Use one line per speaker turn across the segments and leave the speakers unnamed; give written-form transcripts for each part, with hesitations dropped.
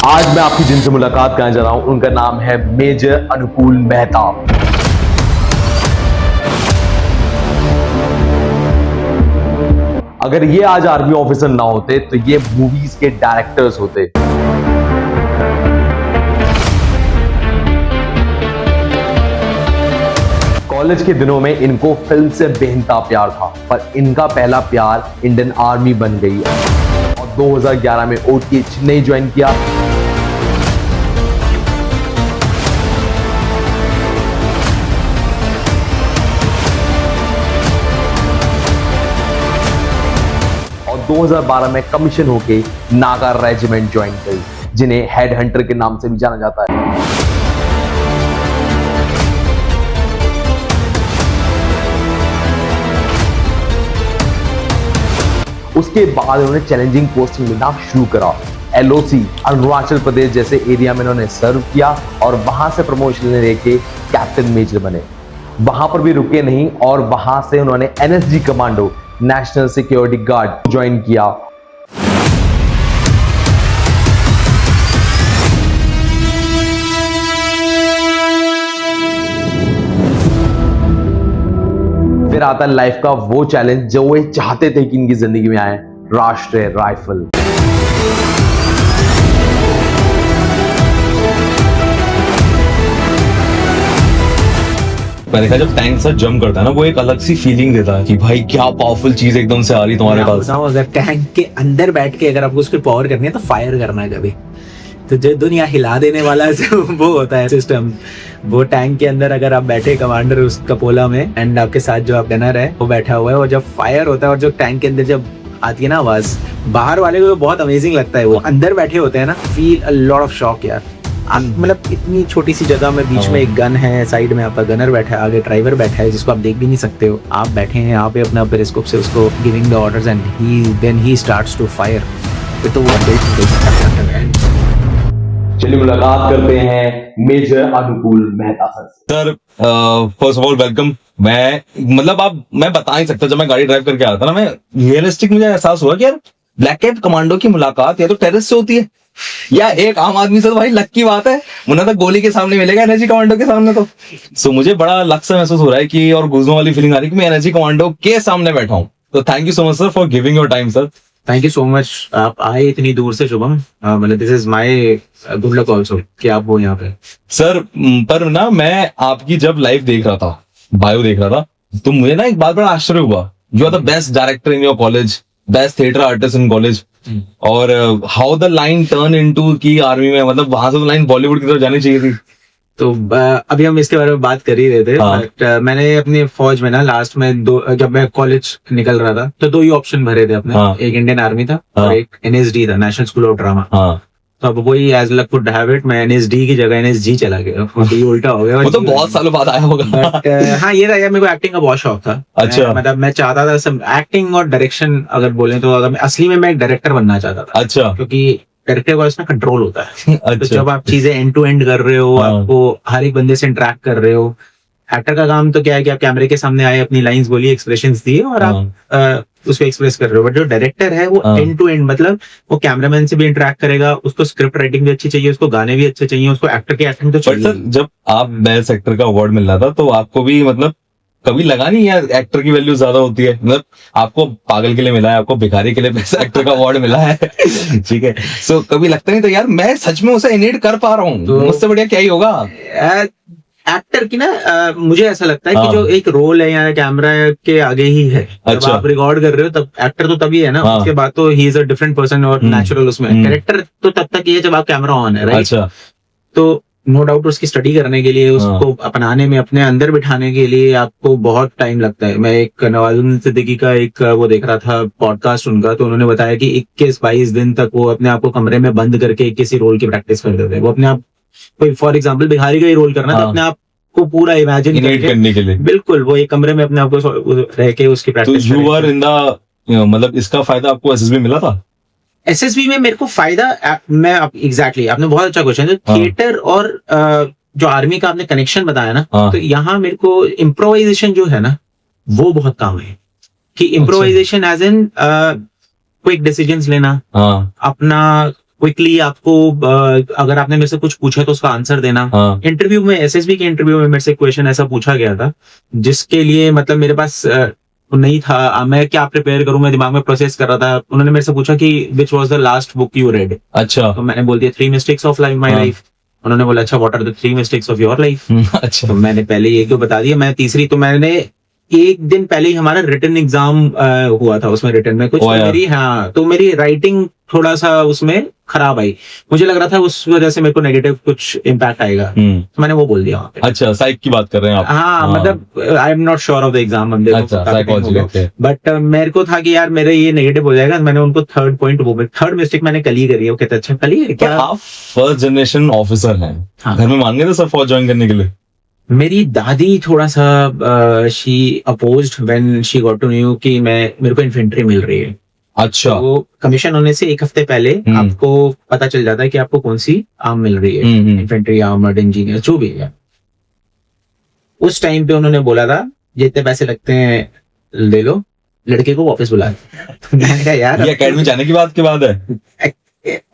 आज मैं आपकी जिनसे मुलाकात करने जा रहा हूं उनका नाम है मेजर अनुकूल मेहता। अगर ये आज आर्मी ऑफिसर ना होते तो ये मूवीज के डायरेक्टर्स होते। कॉलेज के दिनों में इनको फिल्म से बेहद प्यार था, पर इनका पहला प्यार इंडियन आर्मी बन गई और 2011 में ओटी चेन्नई ज्वाइन किया। और 2012 में कमीशन होके नागा रेजिमेंट ज्वाइन करी, जिन्हें हेड हंटर के नाम से भी जाना जाता है। उसके बाद उन्होंने चैलेंजिंग पोस्टिंग लेना शुरू करा। एलओसी अरुणाचल प्रदेश जैसे एरिया में उन्होंने सर्व किया और वहां से प्रमोशन लेके कैप्टन मेजर बने। वहां पर भी रुके नहीं और वहां से उन्होंने NSG commando national security guard join किया। फिर आता है लाइफ का वो चैलेंज जो वे चाहते थे कि इनकी जिंदगी में आए, राष्ट्रीय राइफल।
मैंने देखा जब टैंक से जंप करता है ना, वो एक अलग सी फीलिंग देता है कि भाई क्या पावरफुल चीज एकदम से आ रही तुम्हारे पास।
अगर टैंक के अंदर बैठ के अगर आपको उसकी पावर करनी है तो फायर करना है कभी, तो जो दुनिया हिला देने वाला है वो होता है सिस्टम। वो टैंक के अंदर अगर आप बैठे कमांडर उस कपोला में एंड आपके साथ जो आप गनर है वो बैठा हुआ है, और जब फायर होता है और जो टैंक के अंदर जब आती है ना आवाज, बाहर वाले को तो बहुत अमेजिंग लगता है। वो अंदर बैठे होते हैं ना, feel a lot of shock यार। मतलब इतनी छोटी सी जगह में बीच में एक गन है, साइड में आपका गनर बैठा है, आगे ड्राइवर बैठा है जिसको आप देख भी नहीं सकते हो। आप बैठे हैं यहाँ पे अपना पेरिस्कोप से उसको giving the orders and then he starts to fire. फिर तो वो
चलिए मुलाकात करते हैं मेजर अनुकूल मेहता सर से।
Sir first of all welcome. मैं बता नहीं सकता, जब मैं गाड़ी ड्राइव करके आ रहा था ना, मैं रियलिस्टिक मुझे एहसास हुआ कि यार ब्लैक कैप कमांडो की मुलाकात या तो टेररिस्ट से होती है या एक आम आदमी से। तो भाई लक की बात है, मुन्ना तो गोली के सामने मिलेगा एनर्जी कमांडो के सामने। तो सो मुझे बड़ा लक से महसूस हो रहा है कि, और गूज़बम्प वाली फीलिंग आ रही है कि मैं एनर्जी कमांडो के सामने बैठा हूँ। तो thank you so much sir for giving your time sir.
Thank you so much, आप आए इतनी दूर से शुभम। मतलब this is my good luck also कि आप हो यहाँ पे
सर। पर ना मैं आपकी जब लाइव देख रहा था, बायो देख रहा था, तो मुझे ना एक बात बड़ा आश्चर्य हुआ। You are the best director in your college, best theatre artist in college, और how the line turn into की आर्मी में, मतलब वहां से तो लाइन बॉलीवुड की तरफ जानी चाहिए थी।
तो अभी हम इसके बारे में बात कर ही रहे थे। बट मैंने अपनी फौज में ना लास्ट में जब मैं कॉलेज निकल रहा था तो 2 ही ऑप्शन भरे थे अपने। एक इंडियन आर्मी था और एक एनएसडी था, नेशनल स्कूल ऑफ ड्रामा। तो अब वही as luck would have it, मैं एनएसडी की जगह एनएसजी चला गया। ये उल्टा हो गया।
वो तो बहुत सालों बाद आया होगा।
बट हाँ, ये रहा, मेरे को एक्टिंग का बहुत शौक था।
अच्छा।
मतलब मैं चाहता था सब एक्टिंग और डायरेक्शन अगर बोले तो, अगर असली में मैं एक डायरेक्टर बनना चाहता था।
अच्छा।
क्योंकि डायरेक्टर का इसमें कंट्रोल होता है।
अच्छा।
तो जब आप चीजें एंड टू एंड कर रहे हो, आपको हर एक बंदे से इंटरेक्ट कर रहे हो। एक्टर का काम तो क्या है कि आप कैमरे के सामने आए, अपनी लाइंस बोली, एक्सप्रेशंस दिए और आप उसको एक्सप्रेस कर रहे हो। बट जो डायरेक्टर है वो एंड टू एंड, मतलब वो कैमरामैन से भी इंटरेक्ट करेगा, उसको स्क्रिप्ट राइटिंग भी अच्छी चाहिए, उसको गाने भी अच्छे चाहिए, उसको एक्टर की एक्टिंग तो चाहिए।
सर जब आप बेस्ट एक्टर का अवार्ड मिल रहा था तो आपको भी मतलब कभी लगा नहीं यार एक्टर की वैल्यू ज्यादा होती है? मतलब आपको पागल के लिए मिला है, आपको भिखारी के लिए बेस्ट एक्टर का अवार्ड मिला है। ठीक है, सो कभी लगता नहीं था यार मैं सच में उसे इनेट कर पा रहा हूँ, तो मुझसे बढ़िया क्या ही होगा।
एक्टर की ना मुझे ऐसा लगता है कि जो एक रोल है या कैमरा के आगे ही है। जब आप रिकॉर्ड कर रहे हो तब एक्टर तो तभी है ना, उसके बाद तो ही इज अ डिफरेंट पर्सन और नेचुरल उसमें। कैरेक्टर तो तब तक ही है जब आप कैमरा ऑन है, राइट? तो नो डाउट उसकी स्टडी करने के लिए, उसको अपनाने में, अपने अंदर बिठाने के लिए आपको बहुत टाइम लगता है। मैं एक नवाजुद्दीन सिद्दीकी का एक वो देख रहा था पॉडकास्ट उनका, तो उन्होंने बताया कि 21-22 दिन तक वो अपने आप को कमरे में बंद करके 21 ही रोल की प्रैक्टिस करते थे। वो अपने आप, कोई फॉर एग्जाम्पल भिखारी का ही रोल करना, तो अपने आप को पूरा इमेजिन
करने के लिए बिल्कुल
वो एक कमरे में अपने आप को रह के उसकी प्रैक्टिस।
तो यू आर इन द, मतलब इसका फायदा आपको एसएसबी मिला था?
एसएसबी में मेरे को फायदा, मैं एग्जैक्टली आपने बहुत अच्छा क्वेश्चन है। थिएटर और जो आर्मी का आपने कनेक्शन बताया ना, तो यहाँ मेरे को इम्प्रोवाइजेशन जो है ना वो बहुत काम है। कि improvisation as in quick decisions लेना, अपना क्विकली आपको अगर आपने मेरे से कुछ पूछा तो उसका आंसर देना।
हाँ
इंटरव्यू में, एसएसबी के इंटरव्यू में मेरे से क्वेश्चन ऐसा पूछा गया था जिसके लिए मतलब मेरे पास नहीं था, मैं क्या प्रिपेयर करूं, मैं दिमाग में प्रोसेस कर रहा था। उन्होंने मेरे से पूछा कि which was the last book you read,
अच्छा
तो मैंने बोल दिया 3 मिस्टेक्स ऑफ लाइफ माय
हाँ।
लाइफ। उन्होंने बोला अच्छा what are the 3 mistakes of your life,
अच्छा
तो मैंने पहले ये क्यों बता दिया। मैं तीसरी, तो मैंने एक दिन पहले ही हमारा रिटन एग्जाम हुआ था, उसमें रिटन में कुछ
ओ
तो
यार।
मेरी, हाँ, तो मेरी राइटिंग थोड़ा सा उसमें खराब आई। मुझे लग रहा था उस वजह से मेरे को नेगेटिव कुछ इम्पैक्ट आएगा, तो मैंने वो बोल दिया वहाँ पे।
अच्छा साइक की बात कर रहे हैं आप?
हाँ, मतलब I am not sure of the exam,
अच्छा साइकोलॉजी ओके।
बट मेरे को था कि यार मेरे ये नेगेटिव हो जाएगा। मैंने उनको थर्ड मिस्टेक मैंने कल ही करी है। वो कहते अच्छा कल ही है
क्या
क्या?
आप फर्स्ट जनरेशन ऑफिसर हैं?
हाँ।
घर में मान गए थे सब फौज ज्वाइन करने के लिए?
मेरी दादी थोड़ा सा she opposed when she got to knew कि मेरे को इन्फेंट्री मिल रही है।
अच्छा
तो कमीशन होने से एक हफ्ते पहले आपको पता चल जाता है कि आपको कौन सी आर्म मिल रही है, इन्फेंट्री, आर्मर्ड, इंजीनियर, जो भी है। उस टाइम पे उन्होंने बोला था जितने पैसे लगते हैं ले लो, लड़के को वापस बुला। तो मैंने कहा यार
ये एकेडमी जाने की बात है?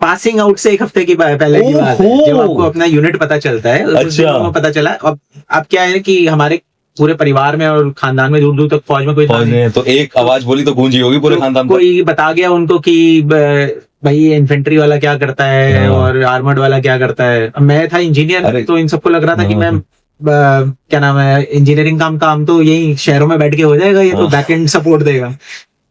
पासिंग आउट से एक हफ्ते की पहले की बात है, जब आपको अपना यूनिट पता चलता है। उस दिन को पता चला। अब क्या है कि हमारे पूरे परिवार में और खानदान में दूर दूर तक फौज में कोई था
फौज
नहीं।
में तो एक आवाज बोली तो गूंजी होगी पूरे खानदान तक।
कोई बता गया उनको कि भाई ये इन्फेंट्री वाला क्या करता है
हाँ।
और आर्मर्ड वाला क्या करता है। मैं था इंजीनियर,
अरे।
तो इन सबको लग रहा था कि
हाँ।
मैं क्या नाम है, इंजीनियरिंग काम तो यही शहरों में बैठ के हो जाएगा, ये तो
हाँ।
बैकएंड सपोर्ट देगा।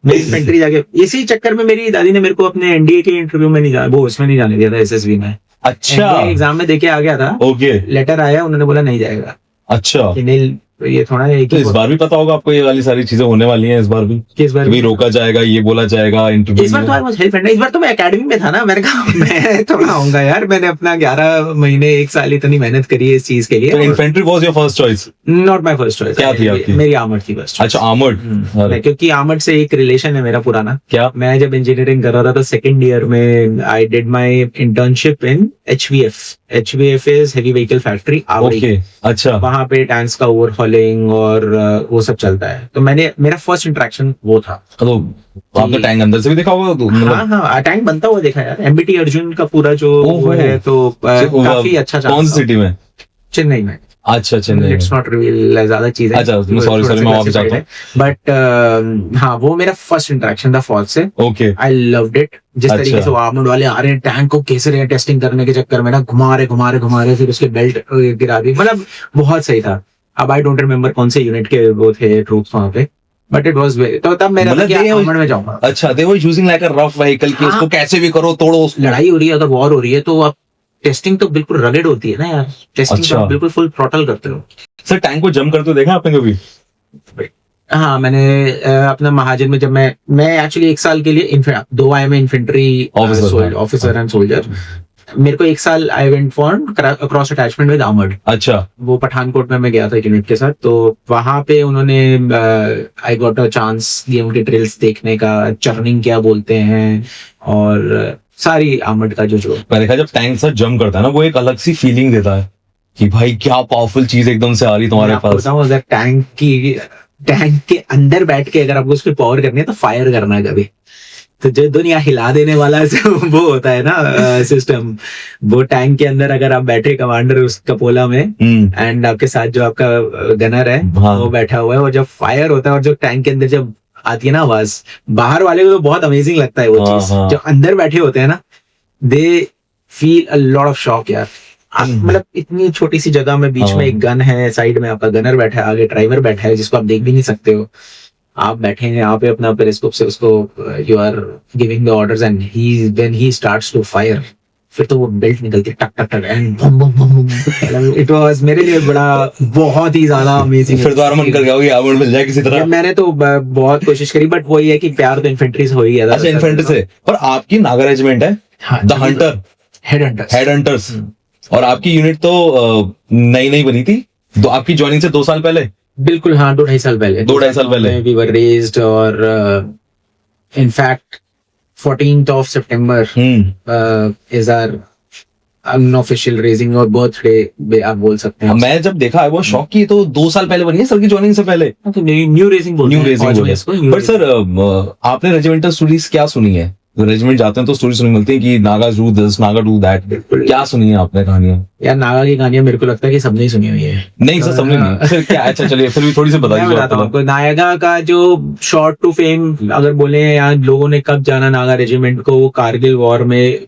मैं इन्फेंट्री जाके, इसी चक्कर में मेरी दादी ने मेरे को अपने एनडीए के इंटरव्यू में नहीं जाने, वो उसमें नहीं जाने दिया था, एसएसबी में।
अच्छा
एग्जाम में देके आ गया था,
ओके
लेटर आया, उन्होंने बोला नहीं जाएगा।
अच्छा
कि नहीं, ये थोड़ा एक
तो
ही
इस बार भी पता होगा आपको ये वाली सारी चीजें होने वाली हैं इस बार भी?
कि इस बार
भी रोका जाएगा, ये बोला जाएगा इंटरव्यू
इस बार तो आई वाज हेल्प, इस बार तो मैं एकेडमी में था ना। मैंने कहा मैं थोड़ा आऊंगा यार, मैंने अपना 11 महीने 1 साल इतनी मेहनत करी है इस चीज के
तो
लिए।
Infantry was your first choice?
Not my first choice.
क्या थी आपकी?
मेरी आर्मर्ड थी फर्स्ट।
अच्छा आर्मर्ड।
क्योंकि आर्मर्ड से एक रिलेशन है मेरा पुराना।
क्या?
मैं जब इंजीनियरिंग कर रहा था तो सेकंड ईयर में I did my internship in HVF. HVF is heavy vehicle factory आवड़ी।
Okay अच्छा
वहां पे टैंक्स का ओवरहॉलिंग और वो सब चलता है। तो मेरा फर्स्ट इंटरेक्शन वो था।
तो आपने टैंक अंदर से भी देखा होगा तो
हाँ हाँ, टैंक बनता हुआ देखा यार। एमबीटी अर्जुन का पूरा जो
ओहो।
वो है, तो काफी अच्छा चला।
कौन सी सिटी में?
चेन्नई में।
अच्छा चेन्नई।
लेट्स नॉट रिवील ज्यादा चीजें।
अच्छा सॉरी मैं वापस आता हूँ।
बट हाँ, वो मेरा फर्स्ट इंटरेक्शन था फौज से।
Okay
I loved it. जिस
अच्छा।
तरीके से वो आर्मर्ड वाले आ रहे हैं, टैंक को कैसे रहे टेस्टिंग करने के चक्कर में ना, घुमा रहे, फिर उसके बेल्ट गिरा दी, मतलब बहुत सही था। अब आई डोंट रिमेम्बर कौन से यूनिट के वो थे ट्रूप्स वहां पे, बट इट वाज तो तब मेरा था कि आर्मर्ड में जाऊंगा।
अच्छा they were using like a rough vehicle कि उसको कैसे भी करो तोड़ो।
लड़ाई हो रही है, अगर वॉर हो रही है तो आप टेस्टिंग तो बिल्कुल रगेड होती है ना यार। टेस्टिंग
अच्छा।
तो आप बिल्कुल फुल थ्रॉटल करते हो।
सर टैंक को जंप करते हुए देखा आपने कभी?
हाँ, मैंने अपना महाजन में जब मैं एक्चुअली 1 साल के लिए 2 आए में इन्फेंट्री ऑफिसर एंड सोल्जर। मेरे को 1 साल I went for cross attachment with armoured.
अच्छा
वो पठानकोट में मैं गया था यूनिट के साथ। तो वहां पे उन्होंने आई गॉट अ चांस दिए उनके ड्रिल्स देखने का, चर्निंग क्या बोलते हैं, और सारी आर्मर्ड का जो
मैंने देखा जब टैंक सर जंप करता है ना, वो एक अलग सी फीलिंग देता है कि भाई क्या पावरफुल चीज एकदम से आ रही तुम्हारे पास।
अगर टैंक के अंदर बैठ के अगर आपको उसकी पावर करनी है तो फायर करना है कभी। तो जो दुनिया हिला देने वाला वो होता है ना सिस्टम, वो टैंक के अंदर अगर आप बैठे कमांडर उस कपोला में, एंड आपके साथ जो आपका गनर है वो बैठा हुआ है, और जब फायर होता है और जो टैंक के अंदर जब आती है ना आवाज, बाहर वाले को तो बहुत अमेजिंग लगता है वो चीज। जो अंदर बैठे होते हैं ना, they feel a lot of shock यार। मतलब इतनी छोटी सी जगह में बीच में एक गन है, साइड में आपका गनर बैठा है, आगे ड्राइवर बैठा है जिसको आप देख भी नहीं सकते हो, आप बैठे हैं यहाँ पे अपना पेरिस्कोप से उसको you are giving the orders, and when he starts to fire, फिर तो वो बेल्ट निकलती है टक टक टक एंड बम बम बम। इट वाज मेरे लिए बहुत ही ज्यादा अमेजिंग।
फिर तो मन कर गया कि आर्मर्ड मिल जाए किसी तरह।
मैंने तो बहुत कोशिश करी, बट वही है कि प्यार तो इन्फेंट्री से हो ही गया था।
अच्छा इन्फेंट्री से। और आपकी नागा रेजिमेंट है द हंटर, हेड हंटर्स, और आपकी यूनिट तो नई बनी थी, तो आपकी ज्वाइनिंग से 2 साल पहले?
बिल्कुल हाँ, 2-2.5 साल पहले।
2-2.5 साल पहले
वी वर रेज्ड, और in fact 14th of September is our unofficial raising और बर्थडे आप बोल सकते हैं।
मैं जब देखा, वो शॉक की, तो 2 साल पहले बनी है सर की ज्वाइनिंग से पहले।
न्यू रेजिंग बोलते
न्यू
हैं
रेजिंग
फौज में
बोले।
इसको, new
बट
raising।
सर आपने रेजिमेंटल स्टोरीज क्या सुनी है? रेजिमेंट जाते हैं तो स्टोरी सुनी मिलती है कि Naga do this, Naga do that.
बिल्कुल।
क्या सुनी है आपने कहानियां?
यार नागा की कहानियां मेरे को लगता है कि सबने ही सुनी हुई है।
नहीं सर, सबने नहीं। फिर क्या? अच्छा चलिए, फिर भी थोड़ी सी
मैं
बताइए।
बताता हूँ आपको, नागा का जो शॉर्ट टू फेम अगर बोले, यहाँ लोगों ने कब जाना नागा रेजिमेंट को, वो कारगिल वॉर में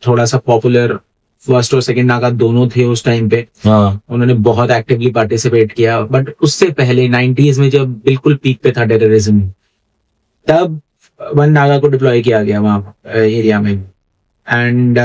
थोड़ा सा पॉपुलर, फर्स्ट और सेकंड नागा दोनों थे उस टाइम पे।
हाँ,
उन्होंने बहुत एक्टिवली पार्टिसिपेट किया। बट उससे पहले 90s में जब बिल्कुल पीक पे था टेररिज्म, तब वन नागा को डिप्लॉय किया गया वहाँ एरिया में। एंड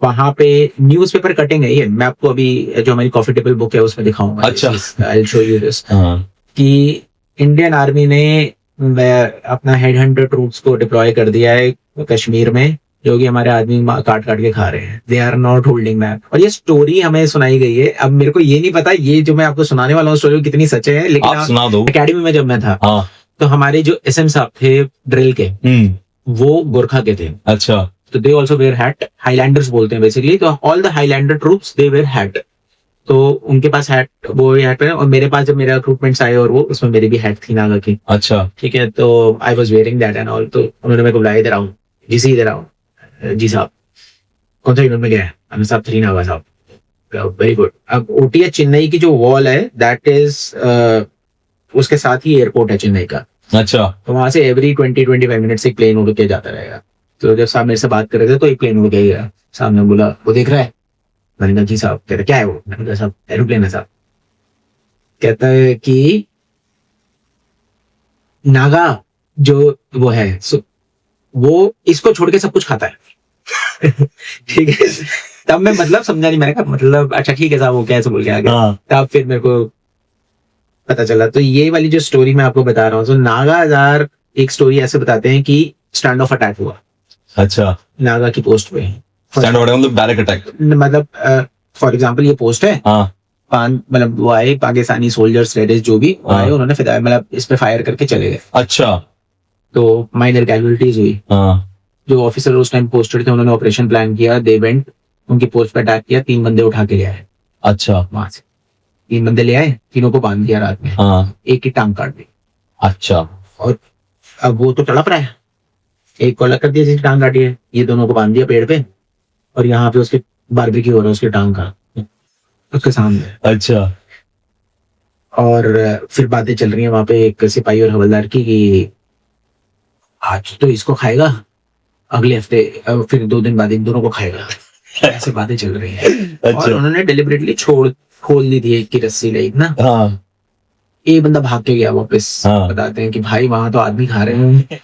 वहां पे न्यूज़पेपर कटिंग है ये, मैं आपको अभी जो हमारी कॉफी टेबल बुक है उसमें दिखाऊंगा।
अच्छा।
I will show you this
हाँ,
कि इंडियन आर्मी ने अपना हेड हंटर ट्रूप्स को डिप्लॉय कर दिया है कश्मीर में, जो कि हमारे आदमी काट काट के खा रहे हैं। They are not holding back. और ये स्टोरी हमें सुनाई गई है। अब मेरे को ये नहीं पता ये जो मैं आपको सुनाने वाला हूँ स्टोरी कितनी सच है, लेकिन
आप सुना दो।
एकेडमी में जब मैं था,
हाँ।
तो हमारे जो एसएम साहब थे ड्रिल के, वो गोरखा के थे।
अच्छा।
तो they also wear hat, highlanders बोलते हैं बेसिकली। तो all the highlander troops they wear hat. तो उनके पास हैट, वो हैट है। और मेरे पास जब मेरे रिक्रूटमेंट्स आए और वो उसमें मेरी भी हैट थी नागा की।
अच्छा।
ठीक है, तो I was wearing that and all. तो उन्होंने मेरे को बुलाया, इधर आओ जी, सी इधर आओ। जी साहब, कौन सा यूनिट में गया है? मैंने साहब 3 नागा साहब। Very good. अब ओटीएच चेन्नई की जो वॉल है, दैट इज उसके साथ ही एयरपोर्ट है चेन्नई का।
अच्छा।
तो वहां से एवरी 20-25 मिनट एक प्लेन उड़ के जाता रहेगा। तो जब साहब मेरे से बात कर रहे थे तो एक प्लेन उड़ के गया। साहब ने बोला, वो देख रहा है? मैंने कहा जी साहब। कह रहे क्या है वो? मैंने कहा साहब एरोप्लेन है साहब। कहता है कि नागा जो वो है वो इसको छोड़ के सब कुछ खाता है। ठीक है। तब मैं मतलब समझा नहीं। मैंने कहा मतलब अच्छा ठीक है साहब, वो कैसे बोल के आ गया।
हाँ।
तब फिर मेरे को पता चला। तो ये वाली जो स्टोरी मैं आपको बता रहा हूँ, तो नागा हजार एक स्टोरी ऐसे बताते हैं कि स्टैंड ऑफ अटैक हुआ
अच्छा।
नागा की पोस्ट पे।
स्टैंड ऑफ मतलब डायरेक्ट अटैक।
मतलब फॉर एग्जांपल ये पोस्ट है,
हाँ।
मतलब वो आए पाकिस्तानी सोल्जर्स टेररिस्ट जो भी आए, उन्होंने मतलब इस पे फायर करके चले गए।
अच्छा।
तो माइनर कैजुअलिटीज हुई।
हाँ।
जो ऑफिसर उस टाइम पोस्टेड थे, उन्होंने ऑपरेशन प्लान किया। दे वेंट, उनकी पोस्ट पे अटैक किया। 3 बंदे उठा के ले आए
अच्छा।
वहां से। 3 बंदे ले आए, तीनों को बांध दिया रात में।
हाँ।
एक की टांग काट दी।
अच्छा।
और अब वो तो तड़प रहा है। एक को अलग कर दिया जिसकी टांग काटी है, ये दोनों को बांध दिया पेड़ पे। और यहाँ पे उसके बारबेक्यू हो रहा है उसकी टांग का, उसके सामने।
अच्छा।
और फिर बातें चल रही हैं वहां पे एक सिपाही और हवलदार की कि आज तो इसको खाएगा, अगले हफ्ते फिर 2 दिन बाद इन दोनों को खाएगा। ऐसे बातें चल रही हैं।
अच्छा।
और उन्होंने डेलिबरेटली खोल दी थी एक की रस्सी लाइक ना।
हाँ।
एक बंदा भाग के गया वापस।
हाँ।
बताते हैं कि भाई वहां तो आदमी खा रहे हैं।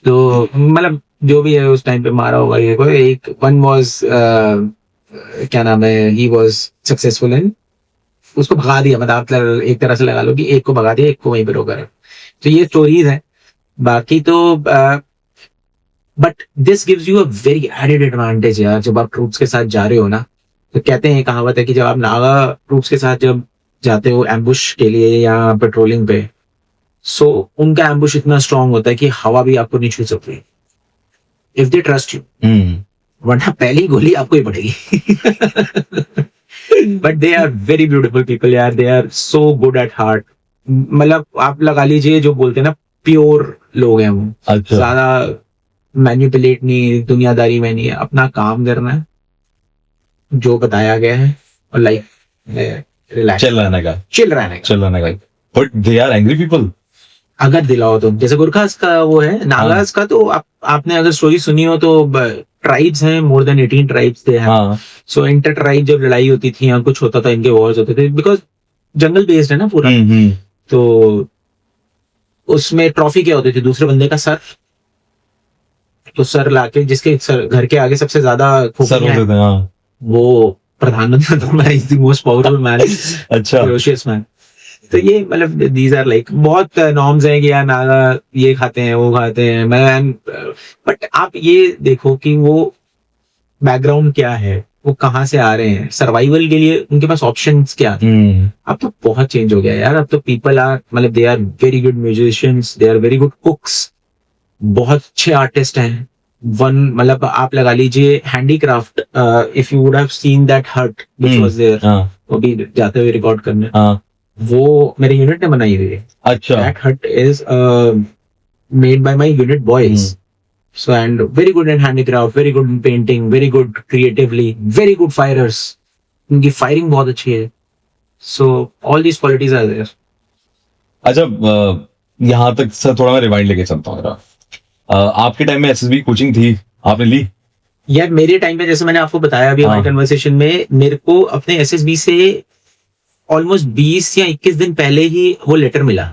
तो मतलब जो भी है उस टाइम पे मारा होगा ये कोई एक। वन वाज क्या नाम है, ही वाज सक्सेसफुल इन, उसको भगा दिया। मतलब आप एक तरह से लगा लो कि एक को भगा दिया, एक को वहीं पे रोका। तो ये स्टोरीज है। बाकी तो but this gives you a very added advantage यार। जब आप ट्रूप्स के साथ जा रहे हो ना, तो कहते हैं, कहावत है कि जब आप नागा ट्रूप्स के साथ जब जाते हो एम्बुश के लिए या पेट्रोलिंग पे, सो उनका एम्बुश इतना स्ट्रांग होता है कि हवा भी आपको नहीं छू सकती, इफ दे ट्रस्ट यू। वरना पहली गोली आपको ही पड़ेगी। But they are very beautiful people यार। They are so good at heart. मतलब आप लगा लीजिए, जो बोलते हैं ना प्योर लोग हैं वो।
अच्छा।
ज्यादा मैनिपुलेट नहीं, दुनियादारी में नहीं है, अपना काम करना है जो बताया गया है, और लाइफ रिलैक्स
चिल रहने का।
चिल रहने का।
चिल रहने का। But they are angry people.
अगर दिलाओ तो, जैसे गुरखास का वो है, नागास का तो आपने अगर स्टोरी सुनी हो तो ट्राइब्स हैं, मोर देन 18 ट्राइब्स थे।
हाँ।
सो इंटर ट्राइब जब लड़ाई होती थी या कुछ होता था, इनके वॉर्स होते थे, बिकॉज जंगल बेस्ड है ना पूरा। तो उसमें ट्रॉफी क्या होती थी, दूसरे बंदे का सर। तो सर लाके, जिसके सर घर के आगे सबसे ज्यादा
सर होते थे। हाँ।
वो प्रधानमंत्री is the most powerful man.
अच्छा।
ferocious man. तो ये मतलब दीज आर लाइक बहुत नॉर्म्स हैं कि यार नागा ये खाते हैं वो खाते हैं। मैं बट आप ये देखो कि वो बैकग्राउंड क्या है, वो कहाँ से आ रहे हैं, सर्वाइवल के लिए उनके पास ऑप्शंस क्या थे। अब तो बहुत चेंज हो गया यार। अब तो पीपल आर, मतलब they are very good musicians, they are very good cooks, बहुत अच्छे आर्टिस्ट हैं। वन, मतलब आप लगा लीजिए handicraft, if you would have seen that hut which was there,
हाँ
वो भी जाते हुए रिकॉर्ड करने,
हाँ
वो मेरे यूनिट ने बनाई हुई है.
अच्छा
दैट हट is made by my unit boys. So, and very good in handicraft, very good in painting, very good creatively, very good firers. उनकी फायरिंग बहुत अच्छी है. So all these qualities are there.
अच्छा यहाँ तक सर थोड़ा मैं रिवाइंड लेके चलता हूँ जरा। आपके टाइम में एसएसबी कोचिंग थी, आपने ली?
यार मेरे टाइम पे, जैसे मैंने आपको बताया अभी हमारी
हाँ।
कन्वर्सेशन में, मेरे को अपने एसएसबी से ऑलमोस्ट 20 या 21 दिन पहले ही वो लेटर मिला.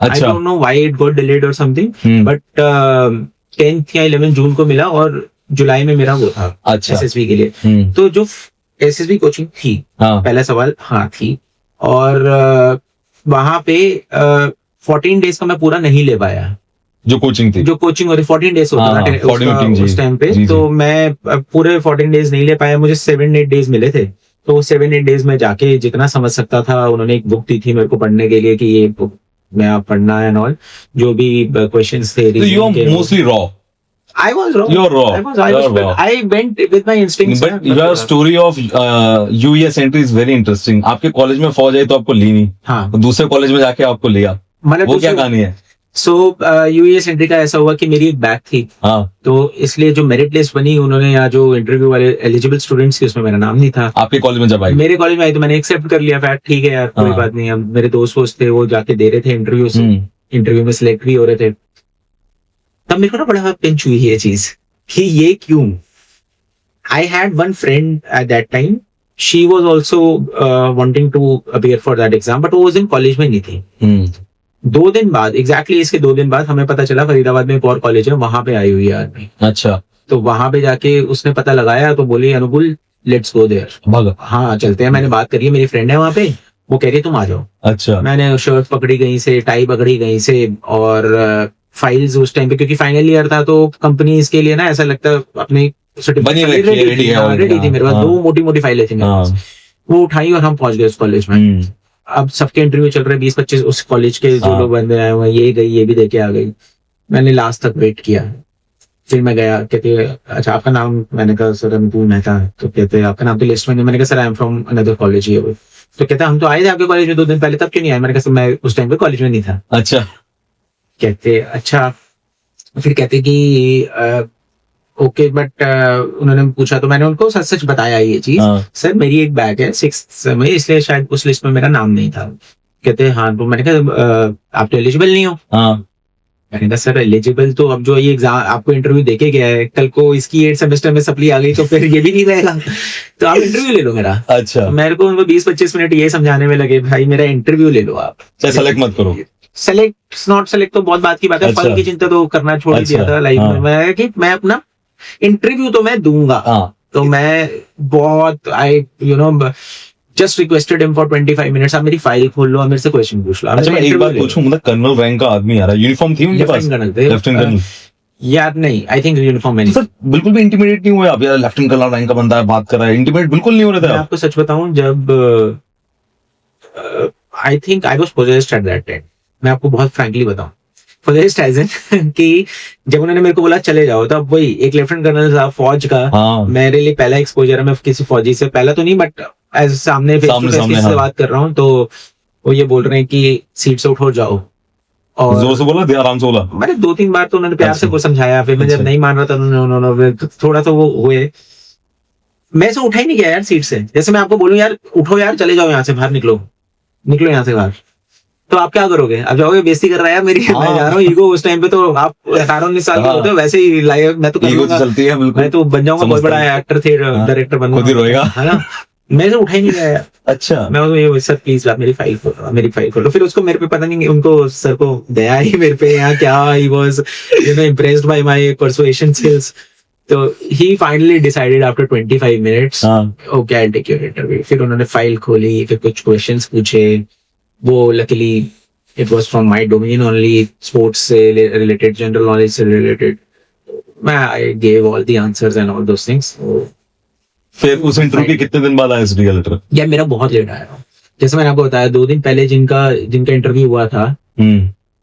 आई
अच्छा
don't know why it got delayed और समथिंग,
हम्म,
बट 10th या 11 जून को मिला और जुलाई में मेरा वो था
अच्छा
एसएसबी के लिए. तो जो एसएसबी कोचिंग थी,
हाँ
पहला सवाल, हाँ थी. और वहां पे 14 डेज का मैं पूरा नहीं ले पाया.
जो कोचिंग थी
जो कोचिंग और 14 डेज होता
हाँ,
था
14 मीटिंग, जी,
उस टाइम पे,
जी,
तो मैं पूरे 14 डेज नहीं ले पाया. मुझे 7-8 डेज मिले थे. तो 7-8 डेज में जाके जितना समझ सकता था, उन्होंने एक बुक दी थी मेरे को पढ़ने के लिए कि ये बुक मैं आप पढ़ना है, और जो भी क्वेश्चंस थे.
तो you are mostly raw,
I was wrong.
You're raw.
I
You're raw.
I went with my instincts.
But your story of US entry is very interesting. आपके कॉलेज में फौज आई तो आपको ली नहीं,
हाँ,
तो दूसरे कॉलेज में जाके आपको लिया,
मतलब
वो क्या कहानी है?
सो यूएस एंट्री का ऐसा हुआ कि मेरी एक बैक थी,
हाँ
तो इसलिए जो मेरिट लिस्ट बनी, उन्होंने या जो इंटरव्यू वाले एलिजिबल स्टूडेंट्स की, उसमें मेरा नाम नहीं था.
आपके कॉलेज में जब आई?
मेरे कॉलेज में आई तो मैंने एक्सेप्ट कर लिया फैक्ट, ठीक है यार कोई
हाँ।
बात नहीं. अब मेरे दोस्त थे, वो जाके दे रहे थे इंटरव्यू, इंटरव्यू में सिलेक्ट भी हो रहे थे. तब मेरे को ना बड़ा पिंच हुई ये चीज कि ये क्यों. I had one friend at that time, she was also wanting to appear for that exam, but वो उस दिन कॉलेज में नहीं थी. 2 दिन बाद, एग्जैक्टली इसके 2 दिन बाद हमें पता चला फरीदाबाद में एक और कॉलेज है, वहां पे आई हुई है आदमी.
अच्छा,
तो वहां पे जाके उसने पता लगाया, तो बोली अनुकुल लेट्स गो देयर.
भाग,
हाँ चलते हैं. मैंने बात करी है, मेरी फ्रेंड है वहां पे, वो कह रही तुम आ जाओ.
अच्छा
मैंने शर्ट पकड़ी कहीं से, टाई पकड़ी कहीं से, और फाइल्स उस टाइम पे, क्योंकि फाइनल ईयर था, तो कंपनी के लिए ना ऐसा लगता है अपनी
बनी रखी है, ready है,
रेडी थी मेरे पास.
हाँ।
2 मोटी मोटी फाइलें थी मेरे पास. वो उठाई और हम पहुंच गए उस कॉलेज में. अब सबके इंटरव्यू चल रहे हैं, 20-25 उस कॉलेज के जो
हाँ।
लोग बंदे आए हुए हैं, ये गई, ये भी देके आ गई. मैंने लास्ट तक वेट किया. फिर मैं गया, कहते अच्छा आपका नाम, मैंने कहा सर अनुकूल मेहता. तो कहते आपका नाम तो लिस्ट में नहीं. मैंने कहा sir I am from another college. ये तो कहता हम तो आए थे आपके कॉलेज में 2 दिन पहले, तब क्यों नहीं आए. मैंने कहा सर मैं उस टाइम पे कॉलेज में नहीं था.
अच्छा,
कहते अच्छा. फिर कहते कि ओके, बट उन्होंने पूछा तो मैंने उनको सच सच बताया ये चीज.
हाँ।
सर मेरी एक बैग है 6th में, इसलिए शायद उस लिस्ट में मेरा नाम नहीं था. कहते हाँ. तो मैंने कहा आप तो एलिजिबल नहीं हो.
हाँ
मैंने कहा सर एलिजिबल तो अब जो ये एग्जाम आपको इंटरव्यू देके गया है, कल को इसकी 8 सेमेस्टर में सप्ली आ गई तो फिर ये भी नहीं रहेगा. तो आप इंटरव्यू ले लो मेरा.
अच्छा,
मेरे को उनको 20-25 मिनट ये समझाने में लगे, भाई मेरा इंटरव्यू ले लो आप.
चाहे सेलेक्ट मत करो.
सेलेक्ट नॉट सेलेक्ट तो बहुत बात की बात है.
अच्छा।
फल की चिंता तो करना छोड़ ही
अच्छा,
दिया था लाइफ
हाँ।
में. मैं कि मैं अपना इंटरव्यू तो मैं दूंगा.
हाँ
तो मैं बहुत I just requested him for 25 minutes, आप मेरी फाइल खोल लो और मेरे से क्वेश्चन पूछ लो.
अच्छा, मैं एक बात पूछूं, मतलब कर्नल रैंक का आदमी आ रहा है, यूनिफॉर्म थी उनके पास? लेफ्टिनेंट कर्नल
यार नहीं, आई थिंक यूनिफॉर्म में नहीं.
सर बिल्कुल भी इंटिमिडेट नहीं हुए आप? यार लेफ्टिनेंट कर्नल रैंक का बंदा है, बात कर रहा है, इंटिमिडेट बिल्कुल नहीं हो रहे थे
मैं
आप?
आपको सच बताऊं, जब आई think I was possessed eight that time. मैं आपको बहुत फ्रैंकली बताऊं, पोजेस्ड एज इन कि जब उन्होंने मेरे को बोला चले जाओ, तब वही एक लेफ्टिनेंट कर्नल साहब फौज का,
हाँ
मेरे लिए पहला एक्सपोजर है. मैं किसी फौजी से, पहला तो नहीं बट एज सामने फेस टू फेस
सामने,
किसी से
हाँ।
बात कर रहा हूँ, तो वो ये बोल रहे हैं कि सीट से उठो जाओ. और
जोर से बोला, दिया आराम से बोला?
मैंने 2-3 बार तो उन्होंने प्यार से
अच्छा।
वो समझाया. फिर मैं जब
अच्छा।
नहीं मान रहा था, उन्होंने थोड़ा सा वो हुए. मैं से उठा ही नहीं गया यार सीट से. जैसे मैं आपको बोलूं यार उठो यार, चले जाओ यहाँ से, बाहर निकलो यहाँ से बाहर, तो आप क्या करोगे? आप जाओगे बेइज्जती कर रहा है यार मेरी.
हाँ।
मैं जा रहा हूँ. ईगो उस टाइम पे तो आप 18-19 साल के
हाँ।
होते हो, वैसे ही लाइफ मैं तो कर
ईगो तो
लूंगा.
चलती है बिल्कुल.
मैं तो बन जाऊंगा बहुत
समझता
बड़ा
हूँ।
एक्टर थे,
हाँ।
डायरेक्टर बन
खुद ही रोएगा।
है ना. मैं तो उठा ही नहीं गया यार.
अच्छा,
मैं ये सर प्लीज आप मेरी फाइल खोलो, मेरी फाइल खोलो. फिर उसको मेरे पे पता नहीं, उनको सर को दया ही मेरे पे या क्या, he was impressed by my persuasion skills. तो he finally decided after 25 minutes,
हाँ
okay I will take your interview. फिर उन्होंने फाइल खोली, फिर कुछ क्वेश्चंस पूछे. वो luckily it was from my domain only, sports से रिलेटेड, जनरल नॉलेज से रिलेटेड. मैं I gave all the answers and all those things.
फिर उस इंटरव्यू के कितने दिन बाद आया एसडी लेटर?
यार मेरा बहुत लेट आया. जैसे मैंने आपको बताया, 2 दिन पहले जिनका इंटरव्यू हुआ था,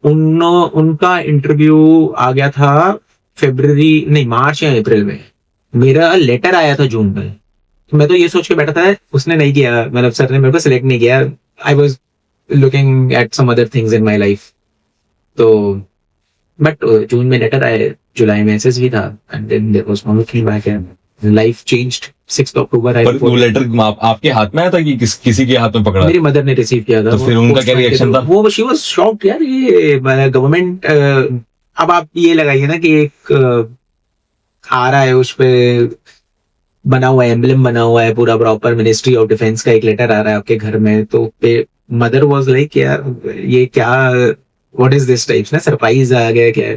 उनका इंटरव्यू आ गया था फरवरी नहीं, मार्च या अप्रैल में मेरा लेटर आया था जून में। तो मैं तो ये सोच के बैठा था उसने नहीं किया, मतलब सर ने मेरे को सिलेक्ट नहीं किया। I was looking at some other things in my life. तो बट जून में लेटर आए, जुलाई में एसएसबी था, and then there was no looking back and life changed. 6 October आई
पर वो लेटर आपके हाथ में आया था कि किसी के हाथ में पकड़ा?
मेरी मदर ने रिसीव किया था।
तो फिर उनका क्या रिएक्शन था?
वो शी वाज शॉक्ड यार, ये गवर्नमेंट। अब आप ये लगाइए ना कि एक आ रहा है, उस पे बना हुआ है, एम्बलम बना हुआ है पूरा प्रॉपर, मिनिस्ट्री ऑफ डिफेंस का एक लेटर आ रहा है आपके घर में। तो मदर वाज लाइक यार ये क्या, व्हाट इज दिस टाइप्स ना, सरप्राइज आ गया क्या।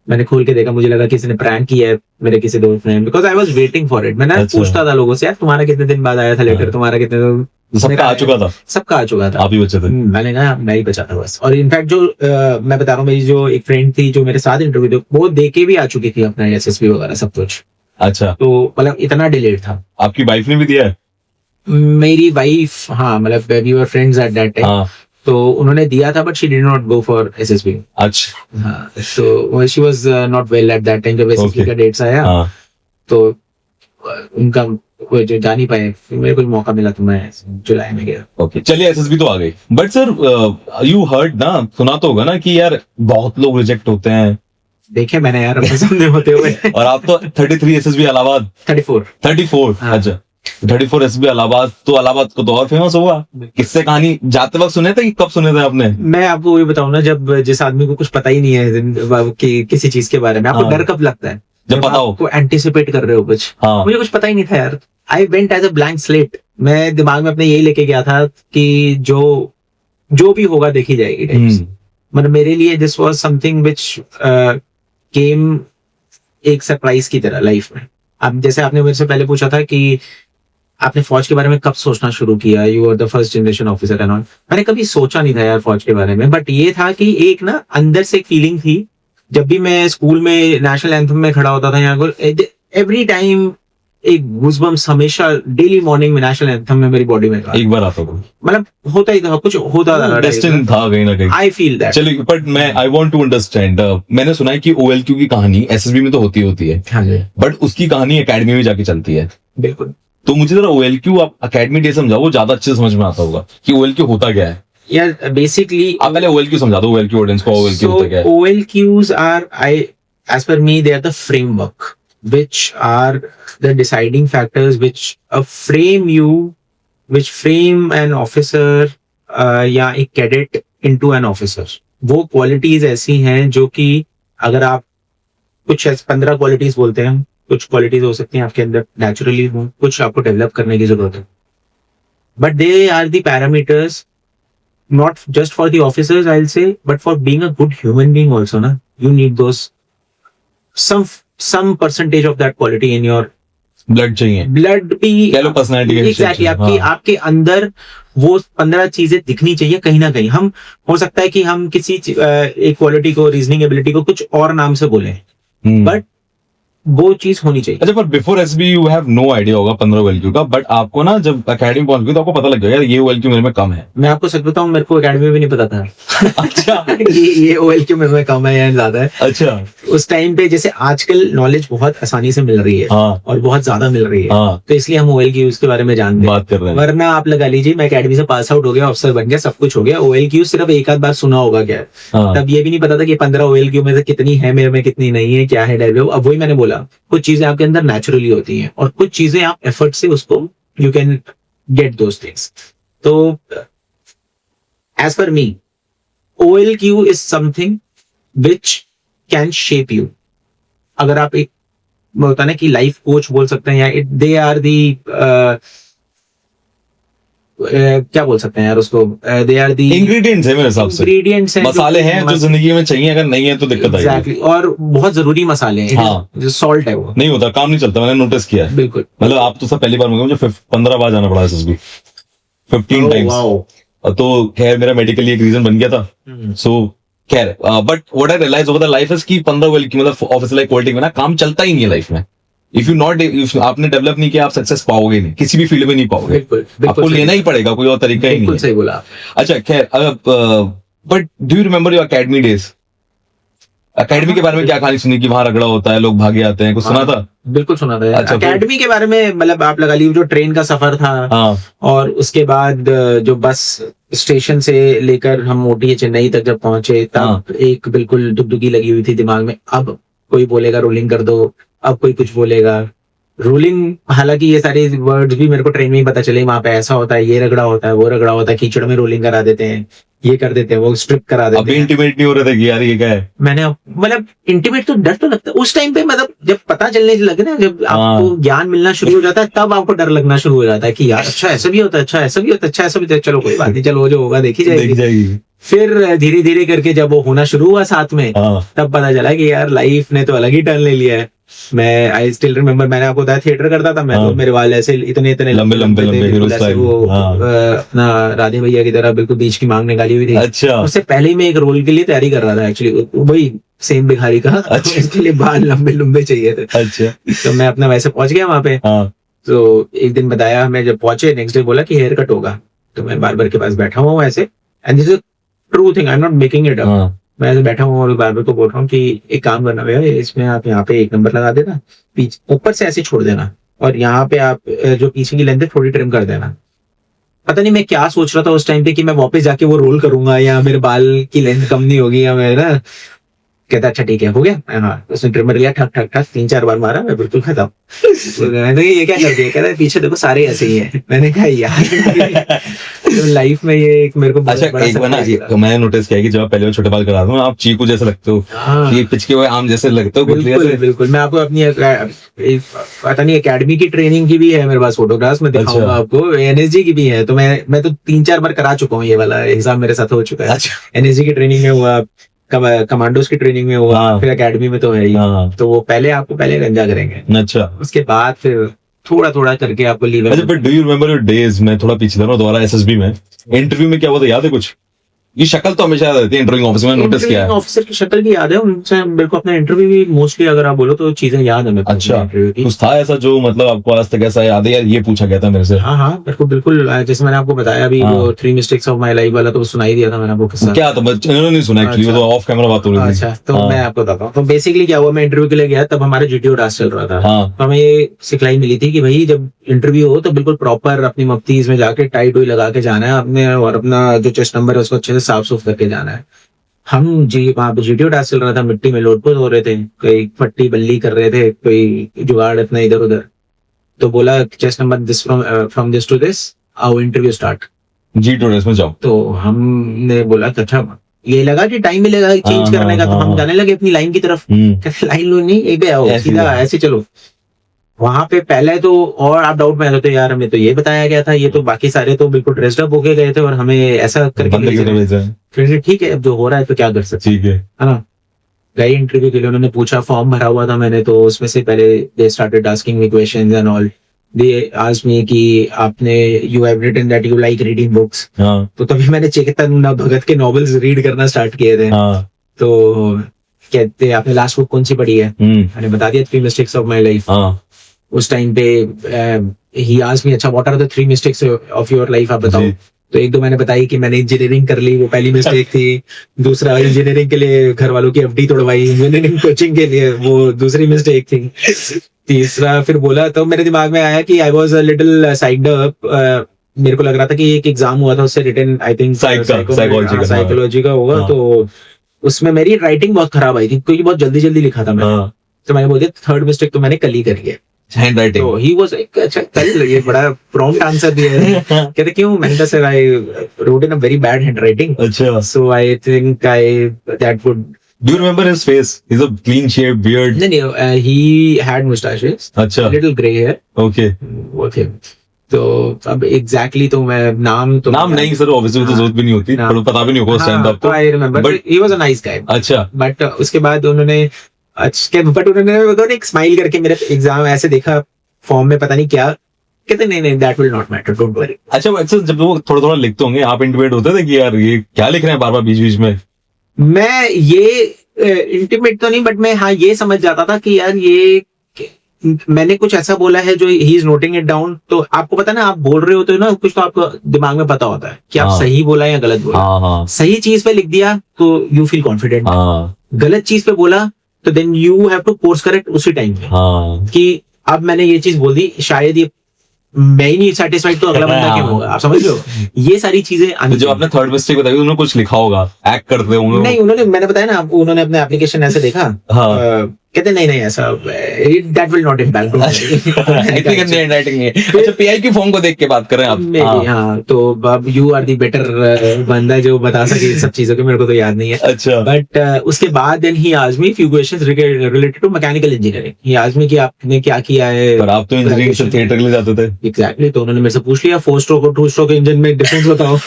मैंने खोल के देखा, मुझे लगा किसी ने प्रैंक किया है मेरे किसी दोस्त ने, because I was waiting for it. मैंने
अच्छा।
पूछता था लोगों से, यार तुम्हारा कितने दिन बाद आया था लेटर,
हाँ।
तुम्हारा कितने दिन?
सबका आ चुका था?
सबका आ चुका था।
आप ही बचे थे?
मैंने कहा मैं ही बचा था बस। और इनफैक्ट जो मैं बता रहा हूँ, मेरी जो एक फ्रेंड थी जो मेरे साथ इंटरव्यू थी, वो दे के भी आ चुकी थी अपना एसएसबी वगैरह सब कुछ।
अच्छा,
तो मतलब इतना डिलेड था।
आपकी वाइफ ने भी दिया है?
मेरी वाइफ, हाँ, मतलब we were friends at that time,
हाँ।
तो उन्होंने दिया था, but she did not go for SSB.
अच्छा।
हाँ, तो she was not well at that time जब एसएसबी
Okay.
का डेट्स आया।
हाँ।
तो उनका वो जो जा नहीं पाए, फिर मेरे को मौका मिला तो मैं जुलाई में गया।
ओके, चलिए एसएसबी तो आ गई, बट सर यू हर्ड ना, सुना तो होगा ना कि यार बहुत लोग रिजेक्ट होते हैं,
देखे मैंने यार अपने सामने होते हुए।
और आप तो 33 एसएसबी इलाहाबाद,
34।
हाँ। अच्छा, 34 एसएसबी इलाहाबाद, तो इलाहाबाद को तो और फेमस होगा। किससे कहानी जाते वक्त सुने थे कि कब सुने थे आपने?
मैं आपको वही बताऊं ना, जब जिस आदमी को कुछ पता ही नहीं है कि किसी चीज के बारे में, आपको
हाँ।
डर कब लगता है?
जब पता हो।
आपको एंटिसिपेट कर रहे हो कुछ।
हाँ।
मुझे कुछ पता ही नहीं था यार। I went as a blank slate. मैं दिमाग में अपने यही लेके गया था कि जो भी होगा देखी जाएगी टाइप्स। मतलब मेरे लिए this was something which came एक सरप्राइज की तरह लाइफ में। अब जैसे आपने मेरे से पहले पूछा था कि आपने फौज के बारे में कब सोचना शुरू किया, you are the first generation officer and all. मैंने कभी सोचा नहीं था यार फौज के बारे में, बट ये था कि एक ना अंदर से एक फीलिंग थी। जब भी मैं स्कूल में नेशनल एंथम में खड़ा होता था यहाँ को, एवरी टाइम एक गूज़बम्प्स हमेशा डेली मॉर्निंग में नेशनल एंथम में मेरी बॉडी में था।
एक बार आता था,
मतलब होता ही था, कुछ होता था,
डेस्टिन था कहीं ना कहीं।
I feel that.
चलिए, बट मैं आई वांट टू अंडरस्टैंड, मैंने सुना है कि ओएलक्यू की कहानी एसएसबी में तो होती है,
हाँ जी,
बट उसकी कहानी एकेडमी में जाके चलती है।
बिल्कुल।
तो मुझे जरा ओएलक्यू आप एकेडमी डे समझाओ, वो ज्यादा अच्छे से समझ में आता होगा कि ओएलक्यू होता क्या है।
यार बेसिकली
आप पहले ओएलक्यू समझा दो, ओएलक्यू ऑडियंस को ओएलक्यू होता क्या है।
OLQs are, as per me, they are the framework, which are the deciding factors which frame an officer या एक कैडेट into an officer. वो क्वालिटीज ऐसी हैं जो कि अगर आप कुछ 15 क्वालिटीज बोलते हैं, कुछ क्वालिटीज हो सकती हैं आपके अंदर नेचुरली हो, कुछ आपको डेवलप करने की जरूरत है, but they are the parameters not just for the officers, I'll say, but for being a good human being also, na, you need those some percentage of that quality in your
blood चाहिए,
blood भी,
कह लो personality का
exactly, आपके अंदर वो 15 चीजें दिखनी चाहिए कहीं ना कहीं। हम हो सकता है कि हम किसी एक क्वालिटी को, रीजनिंग एबिलिटी को कुछ और नाम से बोलें, बट वो चीज होनी चाहिए।
अच्छा, पर before SB you have no idea होगा 15 ओएलक्यू का, बट आपको ना जब एकेडमी पहुंच गई तो आपको पता लग गया यार ये ओएलक्यू मेरे में कम है।
मैं आपको सच बताऊं, मेरे को एकेडमी में भी नहीं पता था
अच्छा।
ये OLQ मेरे में कम है या ज्यादा है।
अच्छा।
उस टाइम पे जैसे आजकल नॉलेज बहुत आसानी से मिल रही है,
हाँ।
और बहुत ज्यादा मिल रही है,
हाँ।
तो इसलिए हम OLQ उसके बारे में जानते हैं,
बात कर रहे हैं।
वरना आप लगा लीजिए मैं एकेडमी से पास आउट हो गया, अफसर बन गया, सब कुछ हो गया, OLQ सिर्फ एक आध बार सुना होगा क्या,
हाँ।
तब ये भी नहीं पता था कि 15 OLQ में से कितनी है मेरे में, कितनी नहीं है, क्या है डेवलप। अब वही मैंने बोला, कुछ चीजें आपके अंदर नेचुरली होती हैं और कुछ चीजें आप एफर्ट से उसको you can get those things. तो as per me OLQ is something which can shape you. अगर आप एक होता है ना कि लाइफ कोच बोल सकते हैं, या दे आर दी क्या बोल सकते हैं यार उसको, दे आर दी
इंग्रेडिएंट्स है मेरे हिसाब से,
इंग्रेडिएंट्स हैं,
मसाले हैं जो जिंदगी में चाहिए, अगर नहीं है तो दिक्कत आएगी।
एग्जैक्टली, और बहुत जरूरी मसाले हैं।
हाँ।
जो सॉल्ट है वो
नहीं होता, काम नहीं चलता, मैंने नोटिस किया है।
बिल्कुल।
मतलब आप तो सब पहली बार मुझे 15 बार जाना पड़ा एसएसबी, 15 टाइम्स। तो खैर मेरा मेडिकली एक रीजन बन गया था। सो खैर, but what I realize over the life is कि 15 ओएलक्यू मतलब ऑफिस लाइक क्वालिटी में ना काम चलता ही नहीं है लाइफ में। इफ आपने डेवलप नहीं किया, आप सक्सेस पाओगे नहीं, किसी भी फील्ड में नहीं पाओगे।
बिल्कुल
आपको लेना ही पड़ेगा, कोई और तरीका ही नहीं
बिल्कुल
है।
सही बोला।
अच्छा खैर, but do you remember your academy days? Academy के बारे में क्या कहानी सुनी कि वहां रगड़ा होता है, लोग भागे आते हैं, कुछ सुना था?
बिल्कुल सुना था।
अच्छा, फिर?
एकेडमी के बारे में मतलब आप लगा लीजिए जो ट्रेन का सफर था,
हाँ
और उसके बाद जो बस स्टेशन से लेकर हम मोटी चेन्नई तक जब पहुंचे तब
हाँ।
एक बिल्कुल दुगदुगी लगी हुई थी दिमाग में। अब कोई बोलेगा रोलिंग कर दो, अब कोई कुछ बोलेगा रोलिंग। हालांकि ये सारे वर्ड्स भी मेरे को ट्रेन में ही पता चले, वहां पे ऐसा होता है, ये रगड़ा होता है, वो रगड़ा होता है, कीचड़ में रोलिंग करा देते हैं, ये कर देते हैं, वो स्ट्रिप करा देते
अभी
हैं।
इंटीमेट नहीं हो रहे थे कि यार ये क्या है?
मैंने मतलब इंटीमेट तो डर तो लगता है उस टाइम पे, मतलब जब पता चलने लगे ना, जब आपको ज्ञान मिलना शुरू हो जाता है तब आपको डर लगना शुरू हो जाता है कि यार अच्छा ऐसा भी होता है, अच्छा ऐसा भी होता है, अच्छा ऐसा भी होता है, चलो कोई बात नहीं, चलो जो होगा देखी
देख
जाएगी।
जाएगी।
फिर धीरे धीरे करके जब वो होना शुरू हुआ साथ में,
हाँ
तब पता चला कि यार लाइफ ने तो अलग ही टर्न ले लिया है। मैं आई स्टिल रिमेम्बर, मैंने आपको बताया थिएटर करता था मैं,
हाँ।
तो मेरे वाल ऐसे इतने इतने
लंबे लंबे
थे,
हीरो
बिल्कुल ऐसे
स्टाइल।
वो
हाँ।
अपना राधे भैया की तरह बिल्कुल बीच की मांग निकाली हुई थी।
अच्छा
उससे पहले ही मैं एक रोल के लिए तैयारी कर रहा था एक्चुअली, वही सेम भिखारी का।
अच्छा।
इसके लिए बाल लंबे लंबे चाहिए थे,
अच्छा
तो मैं अपना वैसे पहुंच गया वहां पे।
हाँ
तो एक दिन बताया, हमें जब पहुंचे नेक्स्ट डे बोला कि हेयर कट होगा, तो मैं बार्बर के पास बैठा हुआ हूँ ऐसे, and this is true thing, I am not making it up.
हाँ
मैं ऐसे बैठा हूँ और बार्बर को बोल रहा हूँ कि एक काम करना भैया, इसमें आप यहाँ पे एक नंबर लगा देना, पीछे ऊपर से ऐसे छोड़ देना, और यहाँ पे आप जो पीछे की लेंथ है थोड़ी ट्रिम कर देना। पता नहीं मैं क्या सोच रहा था उस टाइम पे कि मैं वापस जाके वो रोल करूंगा या मेरे बाल की लेंथ कम नहीं होगी या मैं ना। कहता अच्छा ठीक है हो गया। हाँ, उसने ट्रिमर लिया, ठक ठक ठक 3-4 बार मारा, मैं बिल्कुल खत्म। तो मैंने कहा, ये क्या कर दिया? कहता है पीछे देखो सारे ऐसे ही हैं। मैंने कहा यार तो लाइफ में ये एक मेरे को बहुत
अच्छा
बड़ा
एक बार ना
surprise लगा।
मैंने नोटिस किया कि जब आप पहले बार छोटे बाल करा दो आप चीकू जैसे लगते हो,
हाँ।
ये पिचके हुए आम जैसे लगते हो, गुठली
बिल्कुल
जैसे।
बिल्कुल, मैं आपको अपनी पता नहीं एकेडमी की ट्रेनिंग की भी है मेरे पास फोटोग्राफ्स, मैं दिखाऊंगा
अच्छा।
आपको। एनएसजी की भी है, तो मैं तो 3-4 बार करा चुका हूँ, ये वाला एग्जाम मेरे साथ हो चुका है।
अच्छा
एनएसजी की ट्रेनिंग में हुआ, कमांडोज की ट्रेनिंग में हुआ,
हाँ।
फिर एकेडमी में तो है ही।
हाँ
तो वो पहले आपको पहले गंजा करेंगे,
अच्छा
उसके बाद फिर थोड़ा थोड़ा करके आपको लीवर।
अच्छा, but do you remember your days? मैं थोड़ा पीछे था ना दोबारा एसएसबी में, इंटरव्यू में क्या हुआ था याद है कुछ? ये शक्ल तो हमेशा याद रहती है इंटरव्यू ऑफिस में, नोटिस किया है।
ऑफिसर की शक्ल भी याद है, उनसे मेरे को अपना इंटरव्यू भी मोस्टली अगर आप बोलो तो चीजें याद है मेरे को
अच्छा,
इंटरव्यू की।
कुछ था ऐसा जो मतलब आपको आज तक ऐसा याद है यार ये पूछा गया था मेरे से?
हाँ हाँ, मेरे को बिल्कुल, जैसे मैंने आपको बताया अभी
हाँ।
वो 3 मिस्टेक्स ऑफ माय लाइफ वाला, तो सुनाई दिया था मैंने आपको किस्सा।
क्या था? मैंने नहीं सुना एक्चुअली, वो तो ऑफ कैमरा बात हो रही थी।
अच्छा, तो
हाँ।
मैं आपको बताता हूँ। तो बेसिकली क्या हुआ, मैं इंटरव्यू के लिए गया, तब हमारा जीटीओ टास्क चल रहा था।
हाँ
तो हमें ये सिखलाई मिली थी कि भाई जब इंटरव्यू हो तो बिल्कुल प्रॉपर अपनी मफ्तीज में जाके टाई टोई लगा के जाना है अपने, और अपना जो चेस्ट नंबर है उसको अच्छे से साफ सुफ करके जाना है। हम जी वहां पे जीटीओ टास्क चल रहा था, मिट्टी में लोटपोत हो रहे थे, कोई फट्टी बल्ली कर रहे थे, कोई जुगाड़ अपना इधर उधर। तो बोला chest number this from this to this, आओ इंटरव्यू स्टार्ट।
जी टूरिस्ट में जाओ।
तो हमने बोला कि अच्छा, ये लगा कि टाइम मिलेगा चेंज
हाँ,
करने का, तो
हाँ,
हम
हाँ।
जाने लगे अपनी लाइन की तरफ। कहते लाइन लो नहीं, एक आओ
ऐसे
सीधा
जाओ।
ऐसे चलो। वहां पे पहले तो और आप डाउट में आ जाते यार, हमें तो ये बताया गया था, ये तो बाकी सारे तो बिल्कुल ड्रेस्ड अप होके गए थे और हमें ऐसा करके
बंदे
भेज
की
रहे
तरह
हैं।
भेजा है।
फिर ठीक है, अब जो हो रहा है तो क्या कर सकते
ठीक है।
है ना। गए इंटरव्यू के लिए, उन्होंने पूछा, फॉर्म भरा हुआ था मैंने, तो उसमें से पहले they started asking me questions and all. They asked me कि आपने you have written that you like reading books.
हाँ
तो तभी मैंने चेतन भगत के नॉवेल्स रीड करना स्टार्ट किए थे।
हाँ
तो कहते हैं आपने लास्ट बुक कौन सी पढ़ी है? मैंने बता दिया 3 मिस्टेक्स ऑफ माय लाइफ।
हाँ
उस टाइम पे ही आस्क्ड मी अच्छा what are the 3 mistakes of your life, आप बताओ।
जी।
तो एक दो मैंने बताई कि मैंने इंजीनियरिंग कर ली, वो पहली मिस्टेक थी। दूसरा, इंजीनियरिंग के लिए घर वालों की एफडी तोड़वाई, इंजीनियरिंग कोचिंग के लिए, वो दूसरी मिस्टेक थी। तीसरा फिर बोला, तो मेरे दिमाग में आया कि I was a little psyched up. मेरे को लग रहा था कि एक एग्जाम हुआ था उससे रिटन, आई थिंक साइकोलॉजी का होगा।
हाँ।
तो उसमें मेरी राइटिंग बहुत खराब आई थी क्योंकि बहुत जल्दी जल्दी लिखा था मैंने।
हाँ
तो मैंने बोल दिया थर्ड मिस्टेक तो मैंने कल ही करी है।
Hand writing.
तो ही वाज लाइक अच्छा कल, ये बड़ा प्रॉम्प्ट आंसर दिया है। कहते क्यों? मैंने कहा sir I wrote in a very bad handwriting,
अच्छा,
so I think I that would.
Do you remember his face? He is a clean shave beard.
नहीं, ही हैड मुस्टैचेस,
अच्छा
लिटिल ग्रे हेयर,
ओके।
वो थे। तो अब exactly तो मैं नाम
नहीं सर, ऑब्वियसली तो जरूरत भी नहीं होती,
नाम-
पर पता भी नहीं होगा उस टाइम
हाँ,
आपको।
तो I remember
But-
he was a nice guy.
अच्छा
बट उसके बाद उन्होंने उन्होंने एक स्माइल करके मेरा एग्जाम ऐसे देखा, फॉर्म में पता नहीं क्या, कहते नहीं that will not matter, don't worry.
अच्छा, जब वो थोड़ा थोड़ा लिखते होंगे आप इंटिमेट होते थे कि यार ये क्या लिख रहे हैं बार बार बीच बीच में?
मैं ये इंटीमेट तो नहीं, बट मैं हाँ ये समझ जाता था कि यार ये मैंने कुछ ऐसा बोला है जो he is noting it down, तो आपको पता है ना, आप बोल रहे होते हो ना कुछ, तो आपको दिमाग में पता होता है कि आप
हाँ।
सही बोला या गलत बोला।
हाँ हाँ
सही चीज पे लिख दिया तो यू फील कॉन्फिडेंट,
हाँ
गलत चीज पे बोला तो then you have to course correct उसी टाइम पे,
हाँ
कि अब मैंने ये चीज बोल दी, शायद ये मैं ही नहीं सेटिस्फाइड तो अगला बंदा क्यों होगा, आप समझ रहे हो? ये सारी चीजें आनी
तो जो
चाहिए।
आपने थर्ड मिस्टेक बताई उन्होंने कुछ लिखा होगा, एक्ट करते होंगे।
नहीं, उन्होंने, मैंने बताया ना आपको, उन्होंने अपने एप्लीकेशन ऐसे देखा,
हाँ।
कहते नहीं ऐसा, दैट विल नॉट इम्पैक्ट।
इतनी गंदी हैंडराइटिंग है। अच्छा, पीआई की फॉर्म को देख के बात करें आप।
हाँ, तो अब यू आर दी बेटर बंदा जो बता सके इन सब चीजों के, मेरे को तो याद नहीं है।
अच्छा।
बट उसके बाद then he asked me few questions related to mechanical engineering. He asked me कि आपने क्या किया है।
पर आप तो इंजीनियरिंग से थिएटर के लिए जाते थे।
एग्जैक्टली, तो उन्होंने मेरे से पूछ लिया 4 स्ट्रोक और 2 स्ट्रोक इंजन में डिफरेंस बताओ।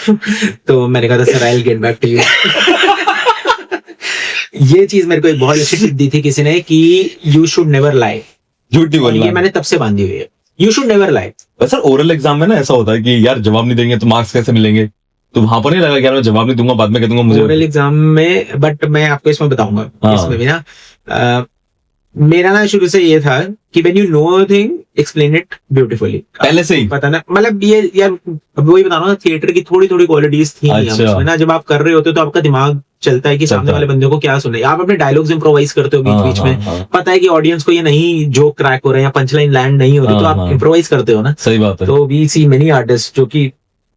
तो मैंने कहा था sir I will get back to you. ये चीज मेरे को एक बहुत अच्छी टिप दी थी किसी ने, कि यू शुड नेवर लाई।
झूठ नहीं बोलना।
ये मैंने तब से बांधी हुई है, यू शुड नेवर लाई।
पर सर ओरल एग्जाम में ना ऐसा होता है कि यार जवाब नहीं देंगे तो मार्क्स कैसे मिलेंगे, तो वहां पर नहीं लगा कि यार मैं जवाब नहीं दूंगा, बाद में कह दूंगा मुझे।
ओरल एग्जाम में, बट मैं आपको इसमें बताऊंगा,
हाँ।
इसमें भी ना मेरा ना शुरू से ये था कि when you know thing explain it beautifully.
पहले से ही
पता ना, मतलब ये यार वही बता रहा हूँ, थिएटर की थोड़ी थोड़ी क्वालिटीज थी
अच्छा।
उसमें ना। जब आप कर रहे होते हो तो आपका दिमाग चलता है कि सामने वाले बंदे को क्या सुने। आप अपने डायलॉग्स इम्प्रोवाइज करते हो बीच बीच में, पता है कि ऑडियंस को ये नहीं जो क्रैक हो रहे हैं या पंचलाइन लैंड नहीं हो रही, तो आप इम्प्रोवाइज करते हो ना।
सही बात है।
तो वी सी मेनी आर्टिस्ट जो कि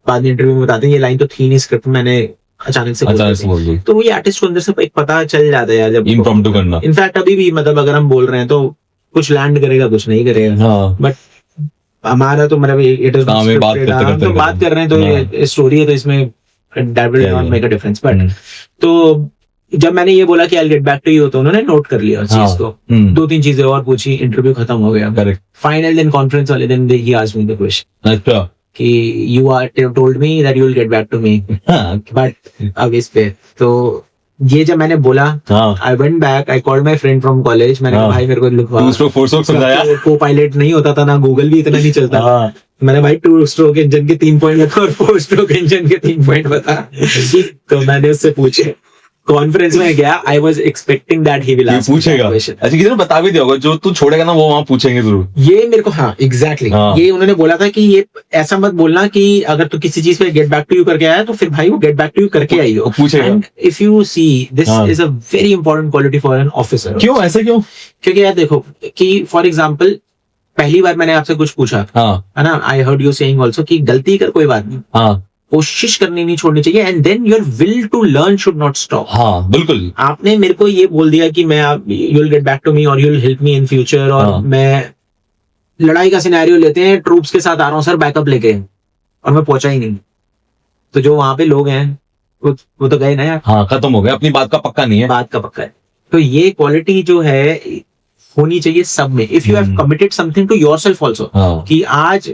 बाद में इंटरव्यू में बताते हैं ये लाइन तो थी नहीं स्क्रिप्ट, मैंने अचानक से बोल दी। तो ये आर्टिस्ट को अंदर से एक पता चल जाता है यार, जब
इम्प्रॉम्प्टू करना।
इनफैक्ट अभी भी मतलब अगर हम बोल रहे हैं तो कुछ लैंड करेगा कुछ नहीं करेगा,
हाँ।
बट हमारा तो मतलब इट इज
हाँ, मैं बात करते
तो बात कर रहे हैं, तो ये स्टोरी है, तो इसमें that will not make a difference. But तो जब मैंने ये बोला कि I get back to you, तो उन्होंने नोट कर लिया उस चीज को। 2-3 चीजें और पूछी, इंटरव्यू खत्म हो गया।
करेक्ट।
फाइनल दिन कॉन्फ्रेंस वाले दिन he asked me the question
अच्छा
कि you are told me that you will get back to me, but अब इस पे तो ये जब मैंने बोला, I went back, I called my friend from college, मैंने कहा भाई मेरे को लिखवा।
2 स्ट्रोक 4 स्ट्रोक समझाया।
को पायलट नहीं होता था ना, गूगल भी इतना नहीं चलता। मैंने भाई 2 स्ट्रोक इंजन के 3 पॉइंट बता और 4 स्ट्रोक इंजन के 3 पॉइंट बता। तो मैंने उससे पूछे, कॉन्फ्रेंस में गया, I was expecting that he will ask
पूछेगा। अच्छा, किसी ने बता भी दिया होगा जो तू छोड़ेगा ना वो वहां पूछेंगे जरूर।
ये मेरे को, हाँ एग्जैक्टली ये उन्होंने बोला था कि ये ऐसा मत बोलना कि अगर तू किसी चीज पे गेट बैक टू यू करके आया तो फिर भाई वो गेट बैक टू यू करके आई हो।
पूछेगा।
If you see this is a very important quality for an officer.
क्यों ऐसे क्यों?
क्योंकि यार देखो कि फॉर एग्जाम्पल पहली बार मैंने आपसे कुछ पूछा है ना, I heard you saying also कि गलती कर कोई बात नहीं, कोशिश करनी नहीं छोड़नी चाहिए, and then your will to learn should not stop.
हाँ बिल्कुल।
आपने मेरे को ये बोल दिया कि मैं you will get back to me और you will help me in future, और मैं लड़ाई का सिनेरियो लेते हैं, ट्रूप्स के साथ आ रहा हूँ सर बैकअप लेके, और मैं पहुंचा ही नहीं, तो जो वहां पे लोग हैं वो तो गए ना यार।
हाँ, खत्म हो गया, अपनी बात का पक्का नहीं है।
बात का पक्का है। तो ये क्वालिटी जो है होनी चाहिए सब में। If you have committed something to yourself also, कि आज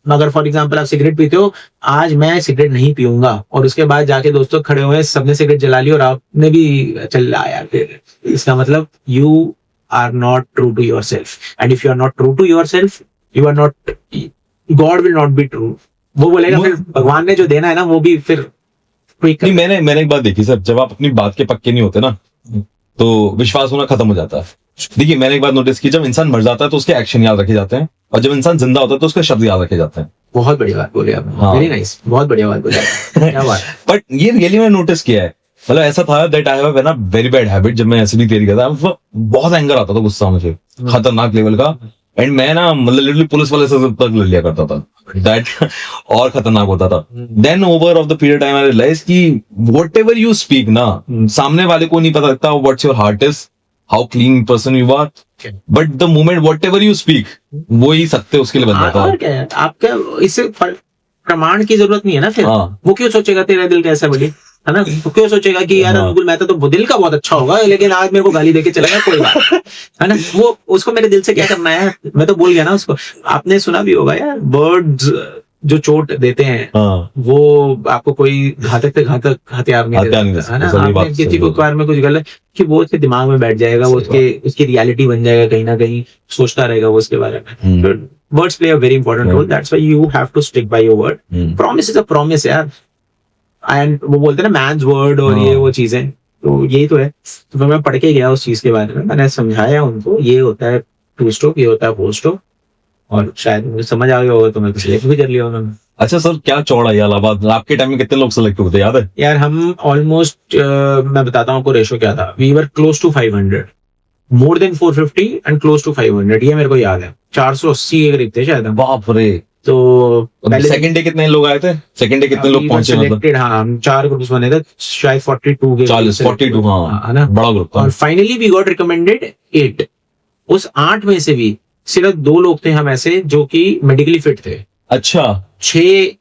अगर फॉर एग्जांपल आप सिगरेट पीते हो, आज मैं सिगरेट नहीं पीऊंगा, और उसके बाद जाके दोस्तों खड़े हुए सबने सिगरेट जला ली और आपने भी चल रहा यार, फिर इसका मतलब you are not true to yourself, and if you are not true to yourself you are not, god will not be true. वो बोलेगा फिर भगवान ने जो देना है ना वो भी फिर
नहीं। मैंने एक बात देखी सर, जब आप अपनी बात के पक्के नहीं होते ना तो विश्वास होना खत्म हो जाता है। देखिए मैंने एक बात नोटिस की, जब इंसान मर जाता है तो उसके एक्शन याद रखे जाते हैं, और जब इंसान जिंदा होता है तो उसके शब्द याद रखे जाते हैं।
बहुत बढ़िया बात बोले आपने, वेरी नाइस, बहुत बढ़िया बात बोले आपने, क्या बात।
बट ये रियली मैंने नोटिस किया है, मतलब ऐसा था that I have a very bad habit. जब मैं ऐसे भी तैयारी करता था, बहुत एंगर आता था, गुस्सा मुझे खतरनाक लेवल का, एंड मैं ना मतलब लिटरली पुलिस वाले से तक लड़ लिया करता था, दैट और खतरनाक होता था। Then over of the period time I realize कि व्हाटएवर यू स्पीक ना, सामने वाले को नहीं पता लगता what's your heart is, how clean person you are, but the moment whatever you speak वो ही सत्य उसके लिए बन जाता है।
और क्या है, आपका इससे प्रमाण की जरूरत नहीं है ना फिर। वो क्यों सोचेगा तेरा दिल कैसा बड़ी है ना, तो क्यों सोचेगा कि यार अंकुल मैं तो दिल का बहुत अच्छा होगा, लेकिन आज मेरे को गाली देके चला गया, कोई बात है ना। वो उसको मेरे दिल से क्या करना है, मैं तो बोल गया ना उसको। आपने सुना भी होगा यार, बर्ड्स जो चोट देते हैं वो आपको कोई घातक से घातक हथियार नहीं देता है ना। आपने किसी को बार में कुछ गलत कि वो उसके दिमाग में बैठ जाएगा, वो उसकी रियलिटी बन जाएगा, कहीं ना कहीं सोचता रहेगा वो उसके बारे में। Words play a very important role, that's why you have to stick by your word. Promise is a promise यार, एंड वो बोलते हैं ना मैन्स वर्ड और ये वो चीजें, तो यही तो है। तो फिर मैं पढ़ के गया उस चीज के बारे में, मैंने समझाया उनको ये होता है 2 स्ट्रोक, ये होता है 4 स्ट्रोक। और शायद मुझे समझ आ गया होगा तो मैं तो सिलेक्ट भी कर लिया उन्होंने।
अच्छा सर, क्या चौड़ा है इलाहाबाद? आपके टाइम में कितने लोग सेलेक्ट होते याद है?
यार हम ऑलमोस्ट, मैं बताता हूँ आपको रेशो क्या था। We were close to 500, more than 450 and close to 500, ये मेरे को याद है। 480 के करीब थे शायद हम।
बाप रे।
तो पहले
सेकंड डे कितने लोग आए थे? सेकंड डे कितने लोग पहुंचे? मतलब
सिलेक्टेड, हाँ, हम 4 ग्रुप्स बने थे, शायद 42 के
40, 42, हाँ,
है ना।
बड़ा ग्रुप था।
और फाइनली वी गॉट रिकमेंडेड 8। उस 8 में से भी सिर्फ 2 लोग थे हम ऐसे जो कि मेडिकली फिट थे।
अच्छा।
6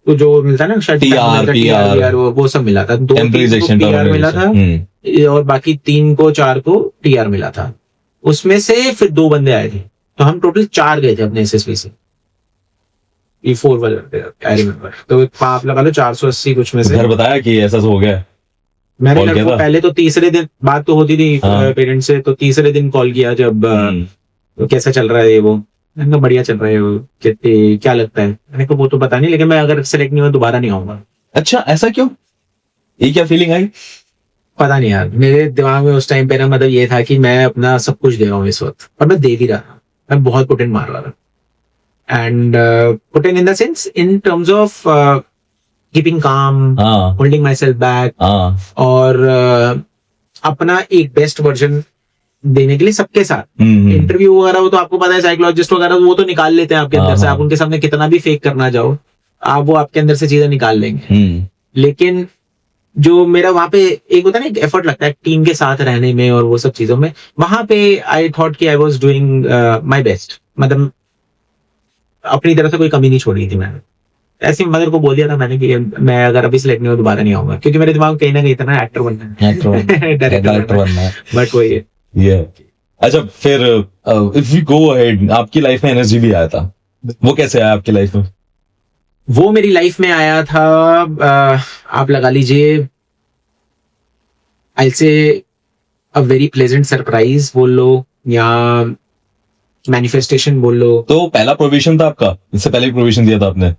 जो मिलता है ना शायद
TR,
TR, वो सब मिला था। 2
Temporization,
TR मिला था और बाकी 3 को 4 को TR मिला था। उसमें से फिर 2 बंदे आए थे, तो हम टोटल 4 गए थे अपने SSB से। E4 वाले आई रिमेम्बर। तो आप लगा लो 480 कुछ में से।
घर बताया कि ऐसा हो गया है?
मैंने
कॉल
घर
किया
को
था?
पहले तो तीसरे दिन बात तो होती थी
हाँ।
पेरेंट्स से, तो तीसरे दिन कॉल किया जब कैसा चल रहा है ये वो। मैंने कहा बढ़िया चल रहा है वो, कहते क्या लगता है? मैंने कहा वो तो पता नहीं, लेकिन मैं अगर सेलेक्ट नहीं हुआ दोबारा नहीं आऊंगा।
अच्छा, ऐसा क्यों? ये क्या फीलिंग आई?
पता नहीं यार, मेरे दिमाग में उस टाइम पे ना मतलब ये था कि मैं अपना सब कुछ दे रहा हूँ इस वक्त, और मैं दे भी रहा था। मैं बहुत पुट इन मार रहा था, and put in the sense in terms of keeping काम,
हाँ
होल्डिंग माई सेल्फ बैक,
हाँ।
और अपना एक बेस्ट वर्जन देने के लिए सबके साथ। इंटरव्यू वगैरह हो तो आपको पता है, साइकोलॉजिस्ट वगैरह वो तो निकाल लेते हैं आपके अंदर से।
हाँ।
आप उनके सामने कितना भी फेक करना जाओ, आप वो आपके अंदर से चीजें निकाल लेंगे। लेकिन जो मेरा वहां पे एक होता है ना, एक एफर्ट लगता है टीम के साथ रहने में और वो सब चीजों में, वहां पे आई थॉट कि I was doing my best. मतलब अपनी तरफ से कोई कमी नहीं छोड़ी थी मैंने। ऐसे मदर को बोल दिया था मैंने कि मैं अगर अभी सिलेक्ट नहीं हुआ दोबारा नहीं आऊंगा, क्योंकि मेरे दिमाग में कहीं ना कहीं था ना एक्टर बनना है, डायरेक्टर बनना है, बट वही है।
ये अच्छा, फिर इफ वी गो अहेड, आपकी लाइफ में एनर्जी भी आया था, वो कैसे आया आपकी लाइफ में?
वो मेरी लाइफ में आया था, आप लगा लीजिए आई से अ वेरी प्लेजेंट सरप्राइज बोल लो, या मैनिफेस्टेशन बोल लो।
तो पहला प्रोविजन था आपका? इससे पहले भी प्रोविजन दिया था आपने?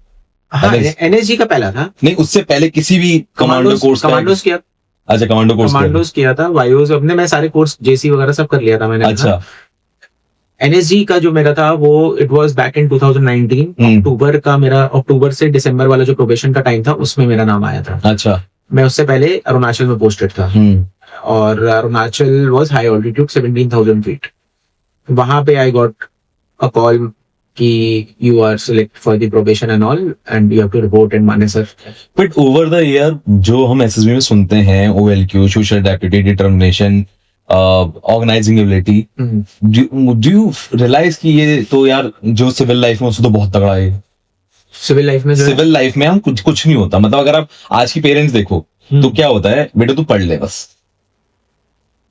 हाँ, NSG का पहला था।
नहीं, उससे पहले किसी भी कमांडो कोर्स
किया।
अच्छा, कमांडोज
किया था, वायुस अपने, मैं सारे कोर्स JC वगैरह सब कर लिया था मैंने।
अच्छा।
NSG का जो मेरा था वो इट वाज बैक इन 2019 अक्टूबर का, मेरा अक्टूबर से दिसंबर वाला जो प्रोबेशन का टाइम था उसमें मेरा नाम आया था।
अच्छा।
मैं उससे पहले अरुणाचल में पोस्टेड था, और Arunachal was high altitude 17,000 feet. वहां पे आई गॉट अ कॉल कि you are select for the probation and all, and you have to report in Manesar.
But over the year जो हम SSB में सुनते हैं, OLQ, social adaptivity, determination, organising ability, do you realise कि ये तो यार जो सिविल लाइफ में उससे तो बहुत तगड़ा है।
सिविल लाइफ में
हम कुछ नहीं होता। मतलब अगर आप आज की पेरेंट्स देखो तो क्या होता है, बेटा तू पढ़ ले बस,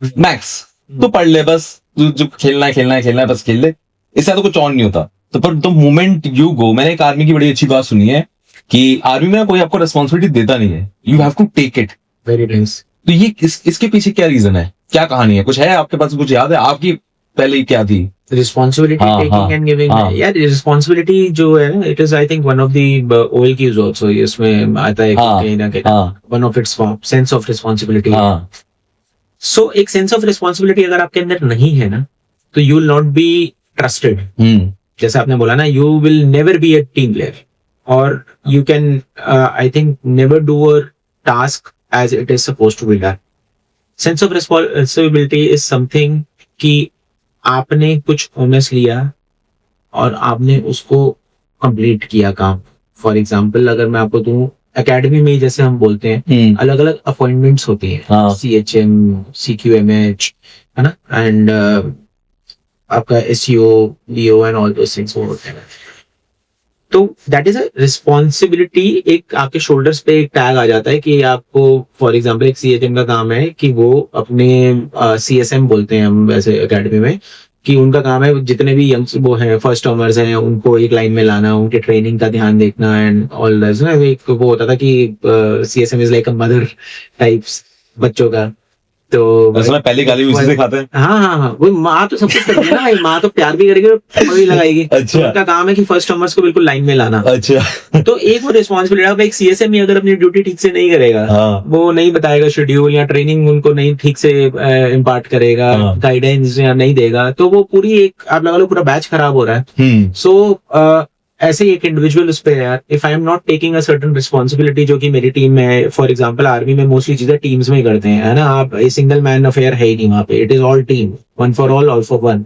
मैक्स तू पढ़ ले बस, तू जो खेलना है बस खेल ले, इससे तो कुछ ऑन नहीं होता। तो पर द मोमेंट यू गो, मैंने एक आर्मी की बड़ी अच्छी बात सुनी है कि आर्मी में कोई आपको रिस्पॉन्सिबिलिटी देता नहीं है, you have to take it.
Very nice.
तो ये इसके पीछे क्या रीजन है, क्या कहानी है? कुछ है आपके पास, कुछ याद है आपकी पहले क्या थी?
Responsibility taking and giving. यार रिस्पॉन्सिबिलिटी जो है ना, it is I think one of the OLQs also, इसमें आता है कहीं ना कहीं one of its form, sense of responsibility. So एक सेंस ऑफ रिस्पॉन्सिबिलिटी अगर आपके अंदर नहीं है ना, तो you will not be trusted. जैसे आपने बोला ना, you will never be a team player, और you can I think never do a task as it is supposed to be done. Sense of responsibility is something कि आपने कुछ onus लिया और आपने उसको कंप्लीट किया काम। फॉर एग्जाम्पल अगर मैं आपको दूं, एकेडमी में जैसे हम बोलते हैं अलग अलग अपॉइंटमेंट्स होती हैं, CHM, CQMH, है ना, एंड आपका SEO, LEO and all those things वो होते हैं। तो दैट इज अ रिस्पॉन्सिबिलिटी। एक आपके शोल्डर्स पे एक टैग आ जाता है कि आपको, फॉर एग्जांपल एक CHM का काम है कि वो अपने CSM बोलते हैं हम वैसे एकेडमी में, कि उनका काम है जितने भी यंग्स वो हैं, फर्स्ट टर्मर्स हैं, उनको एक लाइन में लाना, उनके ट्रेनिंग का ध्यान देखना एंड ऑल दैट। एक वो होता था कि CSM is like a mother types बच्चों का। तो
वैसे मैं पहली गाली भी उसी से खाते हैं।
हाँ, वो माँ तो सब कुछ करेगी ना भाई, माँ तो प्यार भी करेगी और भी लगाएगी।
अच्छा।
तो उनका काम है कि फर्स्ट नंबर्स को बिल्कुल लाइन में लाना।
अच्छा।
तो एक वो रिस्पॉन्सिबिलिटी, अब एक सीएसएम अगर अपनी ड्यूटी ठीक से नहीं करेगा,
हाँ।
वो नहीं बताएगा शेड्यूल या ट्रेनिंग उनको नहीं ठीक से इम्पार्ट करेगा,
हाँ।
गाइडेंस या नहीं देगा, तो वो पूरी एक आप लगा लो पूरा बैच खराब हो रहा है। सो ऐसे ही एक इंडिविजुअल उस पे यार, if I am not taking a certain responsibility जो कि मेरी टीम में है, फॉर एग्जांपल आर्मी में मोस्टली चीजें टीम्स में ही करते हैं, है ना, आप सिंगल मैन अफेयर है ही नहीं वहां पे, it is all team, one for all for one.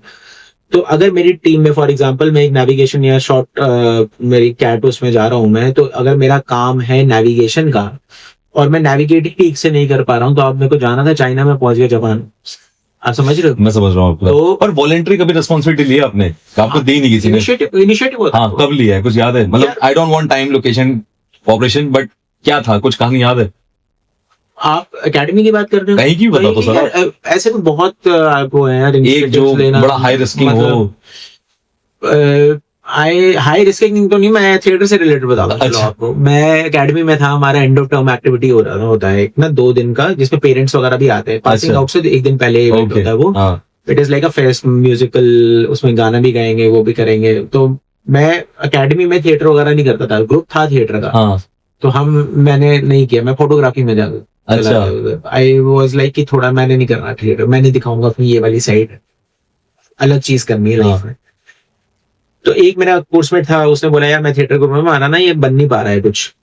तो अगर मेरी टीम में फॉर एग्जांपल मैं एक नेविगेशन या शॉर्ट मेरी कैट उसमें जा रहा हूं मैं, तो अगर मेरा काम है नेविगेशन का और मैं नेविगेट ठीक से नहीं कर पा रहा हूँ, तो अब मेरे को जाना था चाइना में, पहुंच गया जापान। आप समझ रहे हो?
मैं समझ रहा हूँ आपको।
तो
पर वॉलेंट्री कभी रिस्पॉन्सिबिलिटी लिया आपने? आपको दी नहीं किसी ने?
इनिशिएटिव होता
हाँ,
है।
कब लिया है? कुछ याद है? मतलब
यार-
I don't want time, location, operation, but क्या था? कुछ कहानी याद है?
आप एकेडमी की बात कर रहे हो?
कहीं की बता तो
कहीं की
सर।
यार, ऐसे तो बहुत आपको है यार
एक जो
initiatives लेना,
बड़ा हाई रिस्किंग हो।
हाई रिस्किंग तो नहीं, मैं थिएटर से रिलेटेड बता रहा हूँ। चलो
अच्छा।
आपको, मैं एकेडमी में था, हमारा एंड ऑफ टर्म एक्टिविटी हो रहा होता है एक ना 2 दिन का, जिसमें पेरेंट्स वगैरह भी आते हैं। पासिंग
अच्छा।
आउट से एक दिन पहले इवेंट
ओके।
होता है वो।
हाँ।
It is like a fest musical, उसमें गाना भी गाएंगे, वो भी करेंगे। तो मैं एकेडमी में थिएटर वगैरह नहीं करता था, ग्रुप था थिएटर का।
हाँ।
तो मैंने नहीं किया, मैं फोटोग्राफी में जा
अच्छा।
आई वाज लाइक कि थोड़ा मैंने नहीं करना थिएटर, मैंने दिखाऊंगा अपनी ये वाली साइड, अलग चीज करनी है लाइफ में। तो एक मेरा कोर्समेट था, उसने बोला यार मैं थिएटर ग्रुप में आना ना, ये बन नहीं पा रहा है कुछ।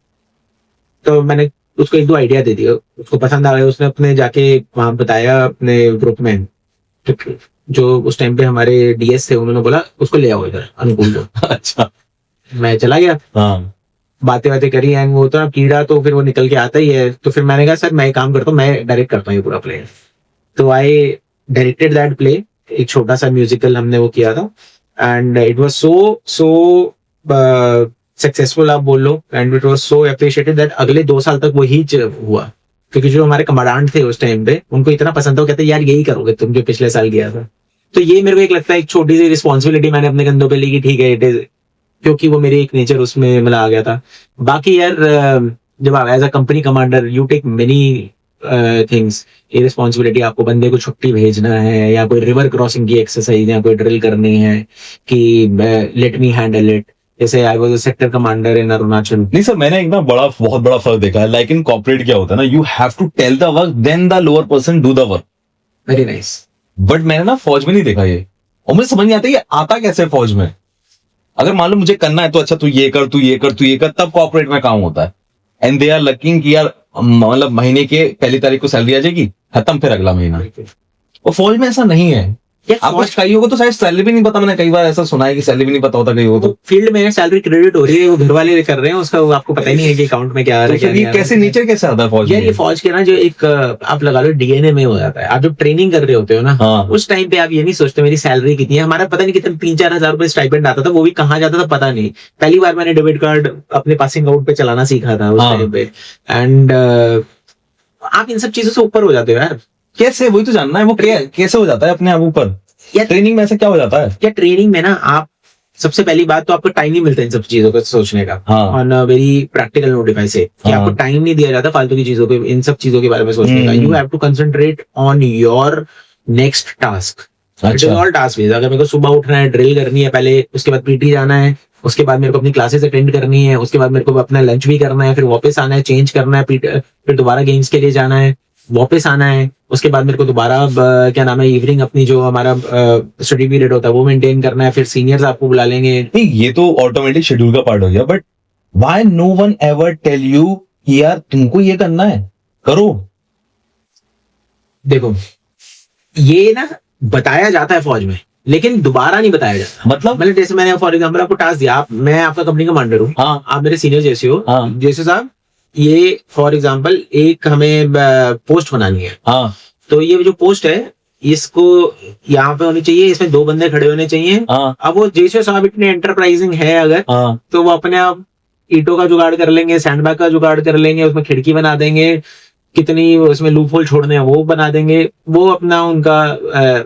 तो मैंने उसको 1-2 आइडिया दे दिया, उसको पसंद आ गया, उसने अपने जाके वहां बताया अपने ग्रुप में। जो उस टाइम पे हमारे डीएस थे, उन्होंने बोला उसको ले आओ इधर, अनुकूल को।
अच्छा।
मैं चला गया,
हाँ।
बातें करी, एंड वो तो कीड़ा तो फिर वो निकल के आता ही है। तो फिर मैंने कहा सर मैं एक काम करता हूँ, मैं डायरेक्ट करता हूँ ये पूरा प्ले। तो आई डायरेक्टेड दैट प्ले, एक छोटा सा म्यूजिकल हमने वो किया था, and it was so successful आप बोल लो, and it was so appreciated that अगले 2 साल तक वही हुआ। क्योंकि जो हमारे कमांडेंट थे उस टाइम पे, उनको इतना पसंद था, वो कहते यार यही करोगे तुम जो पिछले साल किया था। तो ये मेरे को एक लगता है एक छोटी सी रिस्पॉन्सिबिलिटी मैंने अपने कंधों पे ली कि ठीक है, इट इज, क्योंकि वो मेरी एक नेचर उसमें मिला आ गया था। बाकी यार जब आप as a company commander you take many things, ये रिस्पॉन्सिबिलिटी, आपको बंदे को छुट्टी भेजना है, या कोई रिवर क्रॉसिंग की एक्सरसाइज या कोई ड्रिल करनी है कि लेट मी हैंडल इट। जैसे I was a sector commander in Arunachal.
नहीं सर, मैंने एक ना बहुत बड़ा फर्क देखा है। लाइक इन कॉर्पोरेट क्या होता है ना, you have to tell the work, then the lower person do the work.
Very nice.
But मैंने ना फौज में नहीं देखा ये, और मुझे समझ नहीं आता ये आता कैसे फौज में। अगर मान लो मुझे करना है तो अच्छा तू ये कर, तू ये कर, तू ये कर, तब कॉर्पोरेट में काम होता है। एंड दे आर लकिंग कि यार मतलब महीने के पहली तारीख को सैलरी आ जाएगी, खत्म, फिर अगला महीना। और फौज में ऐसा नहीं है। आपको कई होगा तो शायद सैलरी भी नहीं पता, मैंने कई बार ऐसा सुना है कि सैलरी भी नहीं पता होता कई हो तो।
फील्ड में सैलरी क्रेडिट हो रही है, वो घर वाले कर रहे हैं, उसका आपको पता ही नहीं है कि अकाउंट में क्या आ रहा है, क्या नहीं आ रहा है।
कैसे नेचर कैसे आता है फौज
यार
में?
ये फौज के ना जो एक आप लगा लो डीएनए में हो जाता है। आप जब ट्रेनिंग कर रहे होते हो ना,
हाँ।
उस टाइम पे आप ये नहीं सोचते मेरी सैलरी कितनी है। हमारा पता नहीं कितना 3-4 हजार रुपए स्टाइपेंड आता था, वो भी कहाँ जाता था पता नहीं। पहली बार मैंने डेबिट कार्ड अपने पासिंग आउट पे चलाना सीखा था उस
हाँ।
टाइम पे। एंड आप इन सब चीजों से ऊपर हो जाते हो यार।
कैसे, वही तो जानना है, वो कैसे हो जाता है अपने आप ऊपर?
यार
ट्रेनिंग में ऐसा क्या हो जाता है?
क्या ट्रेनिंग में ना, आप सबसे पहली बात तो आपको टाइम नहीं मिलता इन सब चीजों को सोचने का,
हाँ।
On a very practical notify से, कि
हाँ।
आपको टाइम नहीं दिया जाता फालतू की चीजों पे, इन सब चीजों के बारे में सोचने का। You have to concentrate on your next task. It is all task based. अगर मेरे को सुबह उठना है, ड्रिल करनी है पहले, उसके बाद पीटी जाना है, उसके बाद मेरे को अपनी क्लासेस अटेंड करनी है, उसके बाद मेरे को अपना लंच भी करना है, फिर वापस आना है, चेंज करना है, फिर दोबारा गेम्स के लिए जाना है, वापस आना है, उसके बाद मेरे को दोबारा क्या नाम है, इवनिंग अपनी जो हमारा स्टडी पीरियड होता है वो मेंटेन करना है, फिर सीनियर्स आपको बुला लेंगे।
नहीं, ये तो ऑटोमेटिक शेड्यूल का पार्ट हो गया, but why no one ever tell you कि यार तुमको ये करना है, करो।
देखो ये ना बताया जाता है फौज में, लेकिन दोबारा नहीं बताया जाता।
मतलब
जैसे मैंने फॉर एग्जाम्पल आपको टास्क दिया, मैं आपका कंपनी कमांडर हूँ,
हाँ।
आप मेरे सीनियर जैसे हो,
हाँ।
जैसे साहब ये फॉर एग्जाम्पल एक हमें पोस्ट बनानी है,
हाँ।
तो ये जो पोस्ट है इसको यहाँ पे होनी चाहिए, इसमें 2 बंदे खड़े होने चाहिए।
हाँ।
अब वो जैसे साहब इतने एंटरप्राइजिंग है अगर,
हाँ।
तो वो अपने आप ईंटों का जुगाड़ कर लेंगे, सैंडबैग का जुगाड़ कर लेंगे, उसमें खिड़की बना देंगे, कितनी उसमें लूप होल छोड़ने हैं वो बना देंगे, वो अपना उनका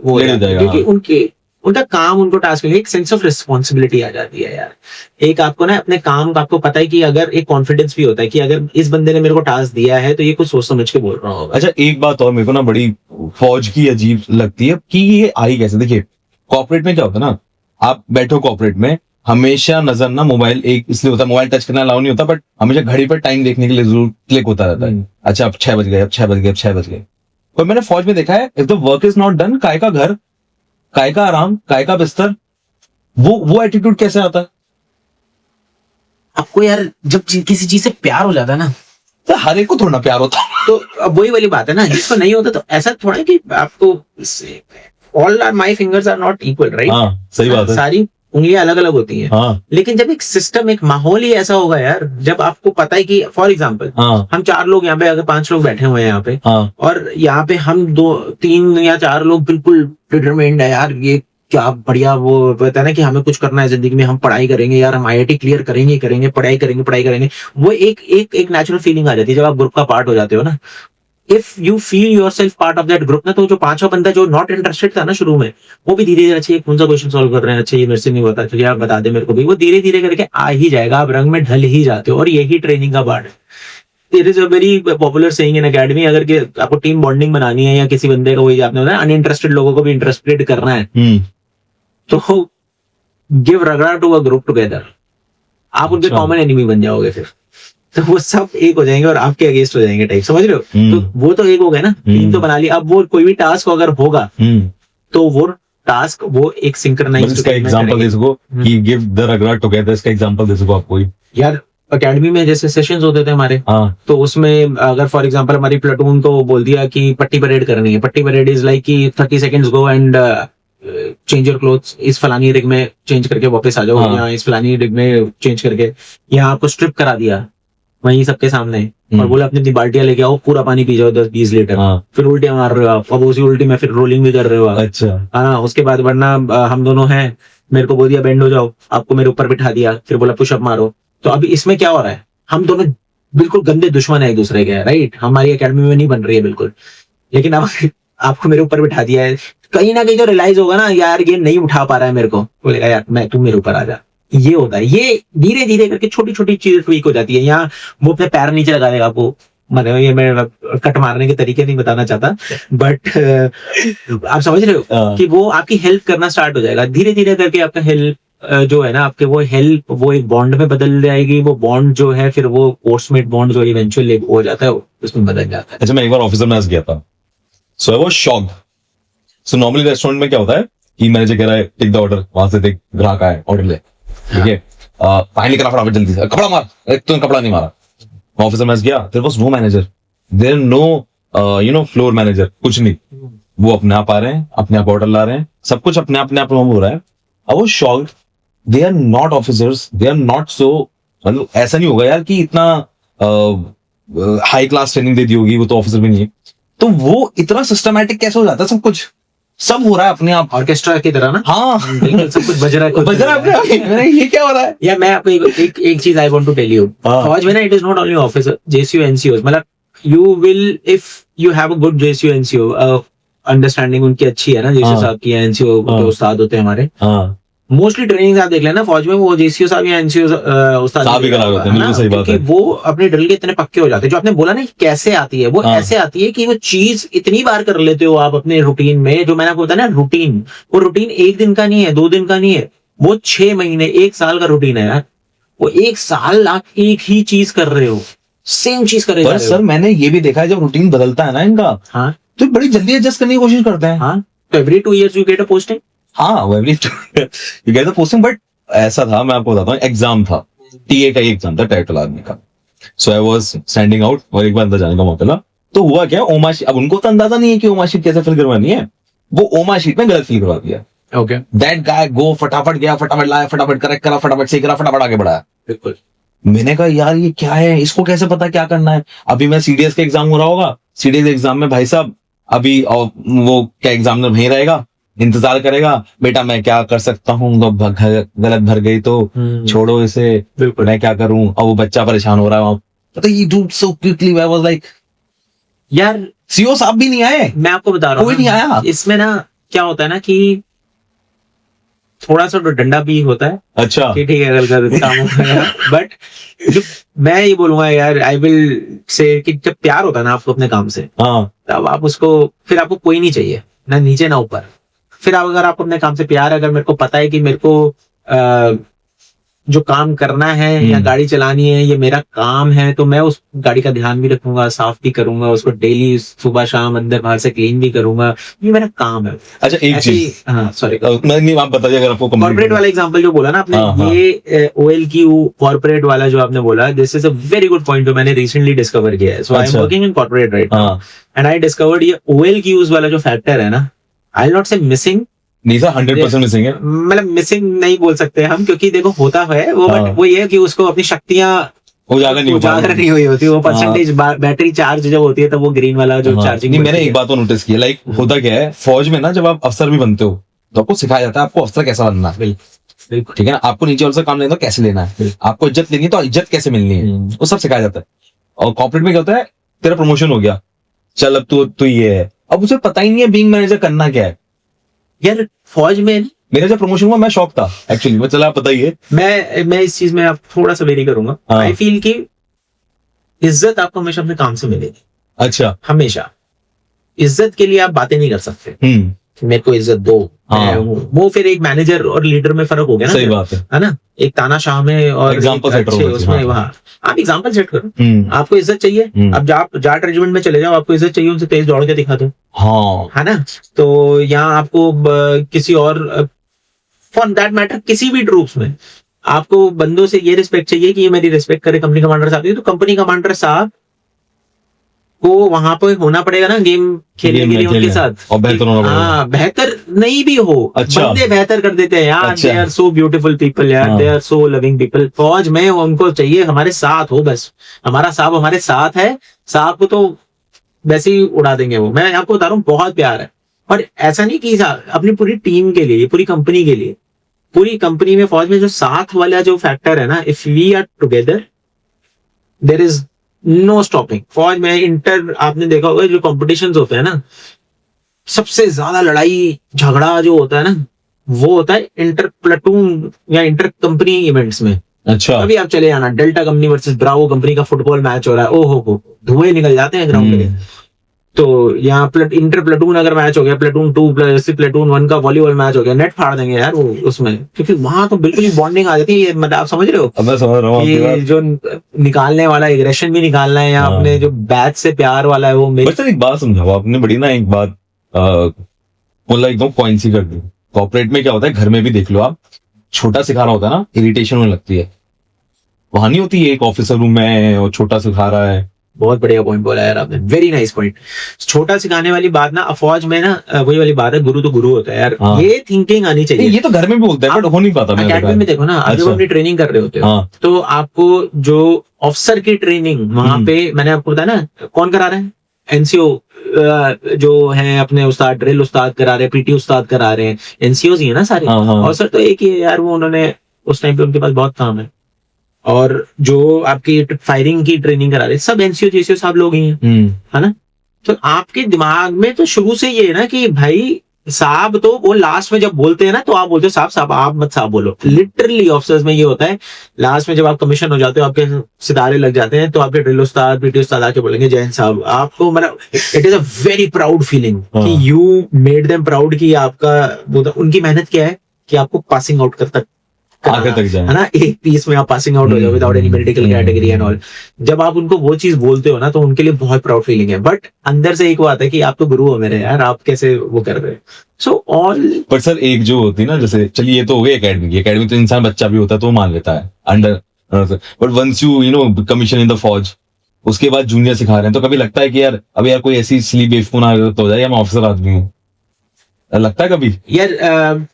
वो
ले जाएगा,
क्योंकि
हाँ।
उनके उनका काम, उनको टास्क मिले, एक सेंस ऑफ रिस्पॉन्सिबिलिटी आ जाती है यार। एक आपको ना अपने काम का आपको पता है कि अगर एक कॉन्फिडेंस भी होता है कि अगर इस बंदे ने मेरे को टास्क दिया है तो ये कुछ सोच समझ के बोल रहा होगा।
अच्छा, एक बात और मेरे को ना बड़ी फौज की अजीब लगती है कि ये आई कैसे। देखिए कॉर्पोरेट में क्या होता है ना, आप बैठो कॉर्पोरेट में, हमेशा नजर ना मोबाइल, एक इसलिए होता है मोबाइल टच करना अलाउ नहीं होता, बट हमेशा घड़ी पर टाइम देखने के लिए जरूर क्लिक होता रहता है। अच्छा अब 6 बज गए, अब 6 बज गए, अब 6 बज गए। पर मैंने फौज में देखा है, if the work is not done, काय का घर, काय का आराम, काय का बिस्तर, वो एटीट्यूड कैसे आता है?
आपको यार जब किसी चीज से प्यार हो जाता है ना,
तो हर एक को थोड़ा प्यार होता है।
तो अब वही वाली बात है ना, जिसको नहीं होता तो ऐसा थोड़ा है कि आपको all are my fingers are not equal, right?
हाँ सही बात है।
सारी उंगलियां अलग अलग होती हैं।
हाँ
लेकिन जब एक सिस्टम, एक माहौल ही ऐसा होगा यार, जब आपको पता है कि फॉर एग्जाम्पल
हाँ
हम 4 लोग यहाँ पे, अगर 5 लोग बैठे हुए हैं यहाँ पे,
हाँ
और यहाँ पे हम 2-3 या 4 लोग बिल्कुल डिटरमाइंड है यार, ये क्या बढ़िया, वो पता है ना कि हमें कुछ करना है जिंदगी में, हम पढ़ाई करेंगे यार, हम आईआईटी क्लियर करेंगे ही करेंगे, पढ़ाई करेंगे। वो एक नेचुरल फीलिंग आ जाती है जब आप ग्रुप का पार्ट हो जाते हो ना। If you feel your self part of that group ना, तो जो 5वां बंदा जो नॉट इंटरेस्टेड था ना शुरू में, वो भी धीरे धीरे, अच्छा ये कौन सा क्वेश्चन सॉल्व कर रहे हैं, अच्छा ये मेरे से नहीं होता, चलिए आप बता दे मेरे को भी, वो धीरे धीरे करके आ ही जाएगा, आप रंग में ढल ही जाते हो। और यही ट्रेनिंग का पार्ट है। There is a very popular saying in academy, अगर कि आपको टीम बॉन्डिंग बनानी है या किसी बंदे को, वही आपने बताया, अनइंटरेस्टेड लोगों को भी इंटरेस्टेड करना है, तो गिव रगड़ा टू अ ग्रुप टुगेदर, आप उनके
अच्छा।
कॉमन एनिमी बन जाओगे फिर, तो वो सब एक हो जाएंगे और आपके अगेंस्ट हो जाएंगे टाइप, समझ रहे हो? तो वो तो एक हो गया ना, टीम तो बना ली। अब वो कोई भी टास्क अगर होगा तो वो टास्क वो एक सिंक्रोनाइज,
इसका एग्जांपल दे सको कि गिव द रगड़ा टुगेदर, इसका एग्जांपल दे सको आप कोई?
यार अकेडमी में जैसे सेशंस होते थे हमारे,
हाँ
तो उसमें अगर फॉर एग्जांपल हमारी प्लेटून को बोल दिया कि पट्टी परेड करनी है, पट्टी परेड इज लाइक कि 30 seconds go and change your clothes, इस फलानी रिग में चेंज करके वापस आ जाओ,
हाँ।
या इस फलानी रिग में चेंज करके, यहाँ आपको स्ट्रिप करा दिया वहीं सबके सामने, और बोला अपनी अपनी बाल्टियां लेके आओ, पूरा पानी पी जाओ 10-20 लीटर,
हाँ
फिर उल्टे मार रहे हो आप, अब उसी उल्टी में फिर रोलिंग भी कर रहे हो आप।
अच्छा
हाँ, उसके बाद वरना हम दोनों हैं, मेरे को बोल दिया बेंड हो जाओ, आपको मेरे ऊपर बिठा दिया, फिर बोला पुशअप मारो। तो अभी इसमें क्या हो रहा है, हम दोनों बिल्कुल गंदे दुश्मन है एक दूसरे के, राइट? हमारी एकेडमी में नहीं बन रही है बिल्कुल, लेकिन अब आपको मेरे ऊपर बिठा दिया है, कहीं ना कहीं तो रियलाइज होगा ना यार ये नहीं उठा पा रहा है मेरे को, बोलेगा यार मैं, तुम मेरे ऊपर आ जा। ये होता है, ये धीरे धीरे करके छोटी छोटी चीजें ट्वीक हो जाती है। यहाँ वो अपने पैर नीचे लगा देगा आपको, मतलब ये मैं कट मारने के तरीके नहीं बताना चाहता, बट आप समझ रहे हो कि वो आपकी हेल्प करना स्टार्ट हो जाएगा धीरे धीरे करके। आपका हेल्प जो है ना, आपके वो हेल्प वो एक बॉन्ड में बदल जाएगी, वो बॉन्ड जो है फिर वो कोर्समेट बॉन्ड जो इवेंचुअली हो जाता है उसमें बदल जाता है।
अच्छा, मैं एक बार ऑफिसर मैच गया था, so I was shocked. So normally restaurant में क्या होता है कि मैनेजर कह रहा है टेक द ऑर्डर, वहां से देख ग्राहक आया ऑर्डर ले, ठीक है, फाइनली करा फटाफट जल्दी से, कपड़ा मार, तूने कपड़ा नहीं मारा। ऑफिसर मैच गया, there was no manager, there no floor manager, कुछ नहीं, वो अपने आप आ रहे हैं, अपने आप ऑर्डर ला रहे हैं, सब कुछ अपने आप हो रहा है। I was shocked, they are not officers, they are not so, मतलब ऐसा नहीं होगा यार कि इतना हाई क्लास ट्रेनिंग दे दी होगी, वो तो ऑफिसर भी नहीं है, तो वो इतना सिस्टमेटिक कैसे हो जाता है? सब कुछ सब हो रहा है अपने आप,
ऑर्केस्ट्रा की तरह ना।
हाँ
बिल्कुल, सब कुछ बज रहा है,
बज रहा है अपने आप ही। मैंने ये क्या हो रहा है?
या मैं आपको एक चीज I want to tell you, फौज में ना it is not only officer, JCO NCO, मतलब you will, if you have a good JCO NCO understanding उनकी अच्छी है ना, जेसीओ साहब की, एनसीओ जो उस्ताद होते हैं हमारे, मोस्टली ट्रेनिंग आप देख लेना फौज में, वो जेसीओ साहब या एनसीओ उस्ताद
साहब ही करा होते हैं, बिल्कुल सही बात है।
क्योंकि वो अपने ड्रिल के इतने पक्के हो जाते हैं। जो आपने बोला ना कि कैसे आती है, वो ऐसे आती है कि वो चीज इतनी बार कर लेते हो आप अपने रूटीन में, जो मैंने आपको बताया ना रूटीन, वो रूटीन 1 दिन का नहीं है, 2 दिन का नहीं है, वो 6 महीने 1 साल का रूटीन है यार। वो 1 साल आप एक ही चीज कर रहे हो, सेम चीज कर रहे हो।
पर सर मैंने ये भी देखा है, जब रूटीन बदलता है ना इनका,
हाँ,
तो बड़ी जल्दी एडजस्ट करने की कोशिश करते हैं।
हाँ, तो every 2 years you get a posting.
हाँ, every you get the posting, but ऐसा था, मैं आपको बताता हूँ, एग्जाम था, टीए का ही एग्जाम था, टाइटल आर्मी का। सो आई वाज स्टैंडिंग आउट, और एक बार अंदर जाने का मौका मिला, तो हुआ क्या, ओमा शीट, अब उनको तो अंदाजा नहीं है कि ओमा शीट कैसे फिल करवानी है, वो ओमा शीट में गलत फिल करवा दिया।
ओके,
दैट गाय गो, फटाफट गया, फटाफट लाया, फटाफट करेक्ट करा, फटाफट सही करा, फटाफट आगे बढ़ाया।
बिल्कुल।
मैंने कहा यार ये क्या है, इसको कैसे पता क्या करना है? अभी मैं सीडीएस का एग्जाम हो रहा होगा, सीडीएस एग्जाम में भाई साहब अभी वो क्या एग्जामिनर वहीं रहेगा, इंतजार करेगा, बेटा मैं क्या कर सकता हूँ, गलत भर गई तो छोड़ो इसे,
बिल्कुल,
मैं क्या करूं, अब वो बच्चा परेशान हो रहा है वहां, पता ये do so quickly, I was like
यार
सीओ साहब भी नहीं आए,
मैं आपको बता रहा हूँ,
कोई नहीं आया।
इसमें ना क्या होता है ना कि थोड़ा सा तो डंडा भी होता है
अच्छा
कि ठीक है अगर काम होगा, बट जो मैं ये बोलूंगा यार, आई विल से कि जब प्यार होता है ना आपको अपने काम से,
हाँ
तब आप उसको, फिर आपको कोई नहीं चाहिए, ना नीचे ना ऊपर। फिर आप, अगर आपको अपने काम से प्यार है, अगर मेरे को पता है कि मेरे को जो काम करना है या गाड़ी चलानी है, ये मेरा काम है, तो मैं उस गाड़ी का ध्यान भी रखूंगा, साफ भी करूंगा उसको, डेली सुबह शाम अंदर बाहर से क्लीन भी करूंगा, ये मेरा काम है।
अच्छा एक
ऐसे
चीज
ही, हाँ सॉरी,
मैं नहीं, आप बताइए अगर आपको
कॉर्पोरेट वाला एग्जांपल जो बोला ना आपने,
हाँ, हाँ।
ये OLQ कॉर्पोरेट वाला जो आपने बोला, this is a very good point जो मैंने रिसेंटली डिस्कवर किया है। सो आई एम
अच्छा।
Working in corporate right now,
हाँ
एंड आई डिस्कवर्ड ये OLQs वाला जो फैक्टर है ना, आई नॉट से मिसिंग,
नहीं सर 100% मिसिंग है।
मतलब मिसिंग नहीं बोल सकते हम, क्योंकि देखो होता है वो,
हाँ।
बट वो ये है कि उसको अपनी शक्तियां
उजागर नहीं हो पा
उजागर
रही।
नहीं हुई होती, वो
हाँ।
परसेंटेज बैटरी चार्ज जब होती है तब वो ग्रीन वाला जो
हाँ,
चार्जिंग,
नहीं मैंने एक बात और नोटिस की है, लाइक होता क्या है फौज में ना, जब आप अफसर भी बनते हो तो आपको सिखाया जाता है आपको अफसर कैसा बनना है,
बिल्कुल
ठीक है ना। आपको नीचे वाले से काम लेना तो कैसे लेना है, आपको इज्जत लेनी है तो इज्जत कैसे मिलनी है, वो सब सिखाया जाता है। और कॉर्पोरेट में क्या होता है, तेरा प्रमोशन हो गया, चल अब तू ये है, अब उसे पता ही नहीं है बीइंग मैनेजर करना क्या है।
यार फौज में
मेरा जब प्रमोशन हुआ मैं शॉक था एक्चुअली, मैं चला आप बताइए।
मैं इस चीज में आप थोड़ा सा वेरी करूंगा।
हाँ।
आई फील कि इज्जत आपको हमेशा अपने काम से मिलेगी,
अच्छा
हमेशा। इज्जत के लिए आप बातें नहीं कर सकते
हम्म,
कि मेरे को इज्जत दो,
हाँ।
मैं हूँ। वो फिर एक मैनेजर और लीडर में फर्क हो गया ना,
सही बात है
ना, एक तानाशाह में और
Example
एक
setter
अच्छे
होना चाहिए,
उसमें,
हाँ।
वहाँ आप एग्जाम्पल सेट करो।
हम्म,
आपको इज्जत चाहिए, अब आप जाट रेजिमेंट में चले जाओ, आपको इज्जत चाहिए, उनसे तेज दौड़ के दिखा दो,
हाँ
है ना। तो यहाँ आपको किसी और, फॉर दैट मैटर किसी भी ट्रूप्स में आपको बंदों से ये रिस्पेक्ट चाहिए कि ये मेरी रिस्पेक्ट करे, कंपनी कमांडर साहब, तो कंपनी कमांडर साहब को वहां पे होना पड़ेगा ना गेम खेलने
गेम
के
में
लिए उनके
खेलना है,
साथ।
और बेहतर होना पड़ेगा।
हाँ, बेहतर नहीं भी हो,
अच्छा।
बंदे बेहतर कर देते हैं यार,
अच्छा।
They are so beautiful people यार,
हाँ।
They are so loving people. फौज में उनको चाहिए हमारे साथ हो, बस हमारा साहब हमारे साथ है, साहब को तो वैसे ही उड़ा देंगे वो। मैं आपको बता रहा हूँ, बहुत प्यार है। और ऐसा नहीं कि अपनी पूरी टीम के लिए, पूरी कंपनी के लिए, पूरी कंपनी में फौज में जो साथ वाला जो फैक्टर है ना, if we are together there is no stopping. फौज में इंटर, आपने देखा होगा जो कॉम्पिटिशंस होते हैं ना, सबसे ज्यादा लड़ाई झगड़ा जो होता है ना, वो होता है इंटर प्लेटून या इंटर कंपनी इवेंट्स में।
अच्छा
अभी आप चले जाना, delta company versus Bravo company का फुटबॉल मैच हो रहा है, ओहो हो, धुएं निकल जाते हैं ग्राउंड के। तो यहाँ इंटर प्लेटून अगर मैच हो गया, प्लेटून 2 प्लेटून 1 का वॉलीबॉल मैच हो गया, नेट फाड़ देंगे यार वो उसमें, क्योंकि वहां तो बिल्कुल ही बॉन्डिंग आ जाती है। मतलब आप समझ रहे हो,
अब मैं समझ रहा हूँ आपकी
ये
बात।
जो निकालने वाला एग्रेशन भी निकालना है, या
हाँ।
अपने जो बैच से प्यार वाला है वो मेरी।
बस सर एक बात समझाओ, आपने बड़ी ना एक बात मतलब एकदम पॉइंट सी कर दी। कॉर्पोरेट में क्या होता है, घर में भी देख लो आप, छोटा सिखाना होता है ना, इरिटेशन होने लगती है। वहां नहीं होती, एक ऑफिसर रूम में है और छोटा सिखा रहा है।
बहुत बढ़िया पॉइंट बोला यार आपने, वेरी नाइस पॉइंट। छोटा सिखाने वाली बात ना, फौज में ना वही वाली बात है, गुरु तो गुरु होता है यार।
हाँ।
ये थिंकिंग आनी
नहीं,
चाहिए।
ये तो घर में भी बोलते हैं बट हो नहीं पाता। मैंने
अकेडमी
देखा
में देखो ना, आप जब
अच्छा।
अपनी ट्रेनिंग कर रहे होते हो,
हाँ।
तो आपको जो ऑफिसर की ट्रेनिंग वहां पे, मैंने आपको बताया ना, कौन करा रहे हैं, एनसीओ जो है अपने उस्ताद, ड्रिल उस्ताद करा रहे हैं, पीटी उस्ताद करा रहे हैं, एनसीओ ही है ना सारे।
हाँ, हाँ।
और सर तो एक ही है यार, वो उन्होंने उस टाइम पे उनके पास बहुत काम है। और जो आपकी फायरिंग की ट्रेनिंग करा रहे हैं, सब एनसीओ जेसीओ साहब लोग ही हैं, है ना। तो आपके दिमाग में तो शुरू से ये है ना कि भाई साहब, तो वो लास्ट में जब बोलते हैं ना, तो आप बोलते हो साहब, साहब आप मत साहब बोलो। लिटरली ऑफिसर्स में ये होता है, लास्ट में जब आप कमीशन हो जाते हो, आपके सितारे लग जाते हैं, तो आपके ड्रिल उस्ताद, पीटी उस्ताद आके बोलेंगे जैन साहब आपको, मतलब it is a very proud feeling कि यू मेड देम प्राउड, कि आपका उनकी मेहनत क्या है कि आपको पासिंग आउट
आगे तक जाए,
है ना, एक पीस में आप पासिंग आउट हो जाओ without any medical category and all. जब आप उनको वो चीज बोलते हो ना, तो उनके लिए बहुत प्राउड फीलिंग है। बट अंदर से एक बात है कि आप तो गुरु हो मेरे यार, आप कैसे वो कर रहे हो। सो ऑल,
पर सर एक जो होती है ना, जैसे चलिए ये तो हो गई एकेडमी तो इंसान बच्चा भी होता है तो वो मान लेता है under, but once you know commission in the फौज, उसके बाद जूनियर सिखा रहे हैं, तो कभी लगता है कि यार अब यार कोई ऐसी सिली बेवकूफ ना हो जाए, या मैं ऑफिसर आदमी हूँ, लगता है कभी
यार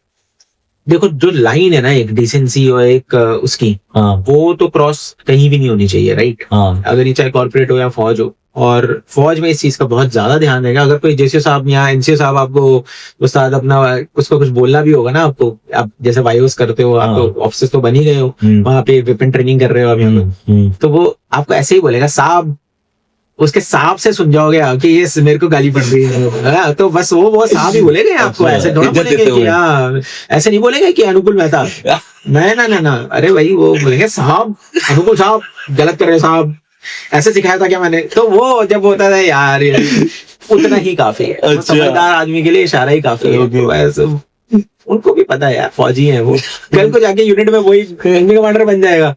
देखो, जो लाइन है ना एक डिसेंसी और एक उसकी,
हाँ
वो तो क्रॉस कहीं भी नहीं होनी चाहिए, राइट।
हाँ
अगर ये चाहे कॉर्पोरेट हो या फौज हो, और फौज में इस चीज का बहुत ज्यादा ध्यान रहेगा। अगर कोई जेसीओ साहब या एनसीओ साहब आपको उस्ताद अपना उसको कुछ बोलना भी होगा ना, आपको, आप जैसे वायोस करते हो, आप तो ऑफिसर्स तो बन ही गए हो, वहां पे वेपन ट्रेनिंग कर रहे हो आप यहाँ पे, तो वो आपको ऐसे ही बोलेगा साहब, उसके सांप से सुन जाओगे आप कि ये मेरे को गाली पड़ रही है, हाँ, तो बस वो सांप ही बोलेंगे आपको,
अच्छा,
ऐसे थोड़ा
इज्जत
बोलेंगे
देते
कि
हुए।
हाँ, ऐसे नहीं बोलेंगे कि अनुकूल मेहता, ना, अरे भाई वो बोलेंगे साहब, अनुकूल साहब गलत कर रहे साहब, ऐसे सिखाया था क्या मैंने, तो वो जब होता था यार ये उतना ही काफी है, वो
अच्छा।
समझदार आदमी के लिए इशारा ही काफी है,
Okay.
तो ऐसे उनको भी पता है यार, फौजी हैं वो, कल को जाके यूनिट में वही एनमी कमांडर बन जाएगा,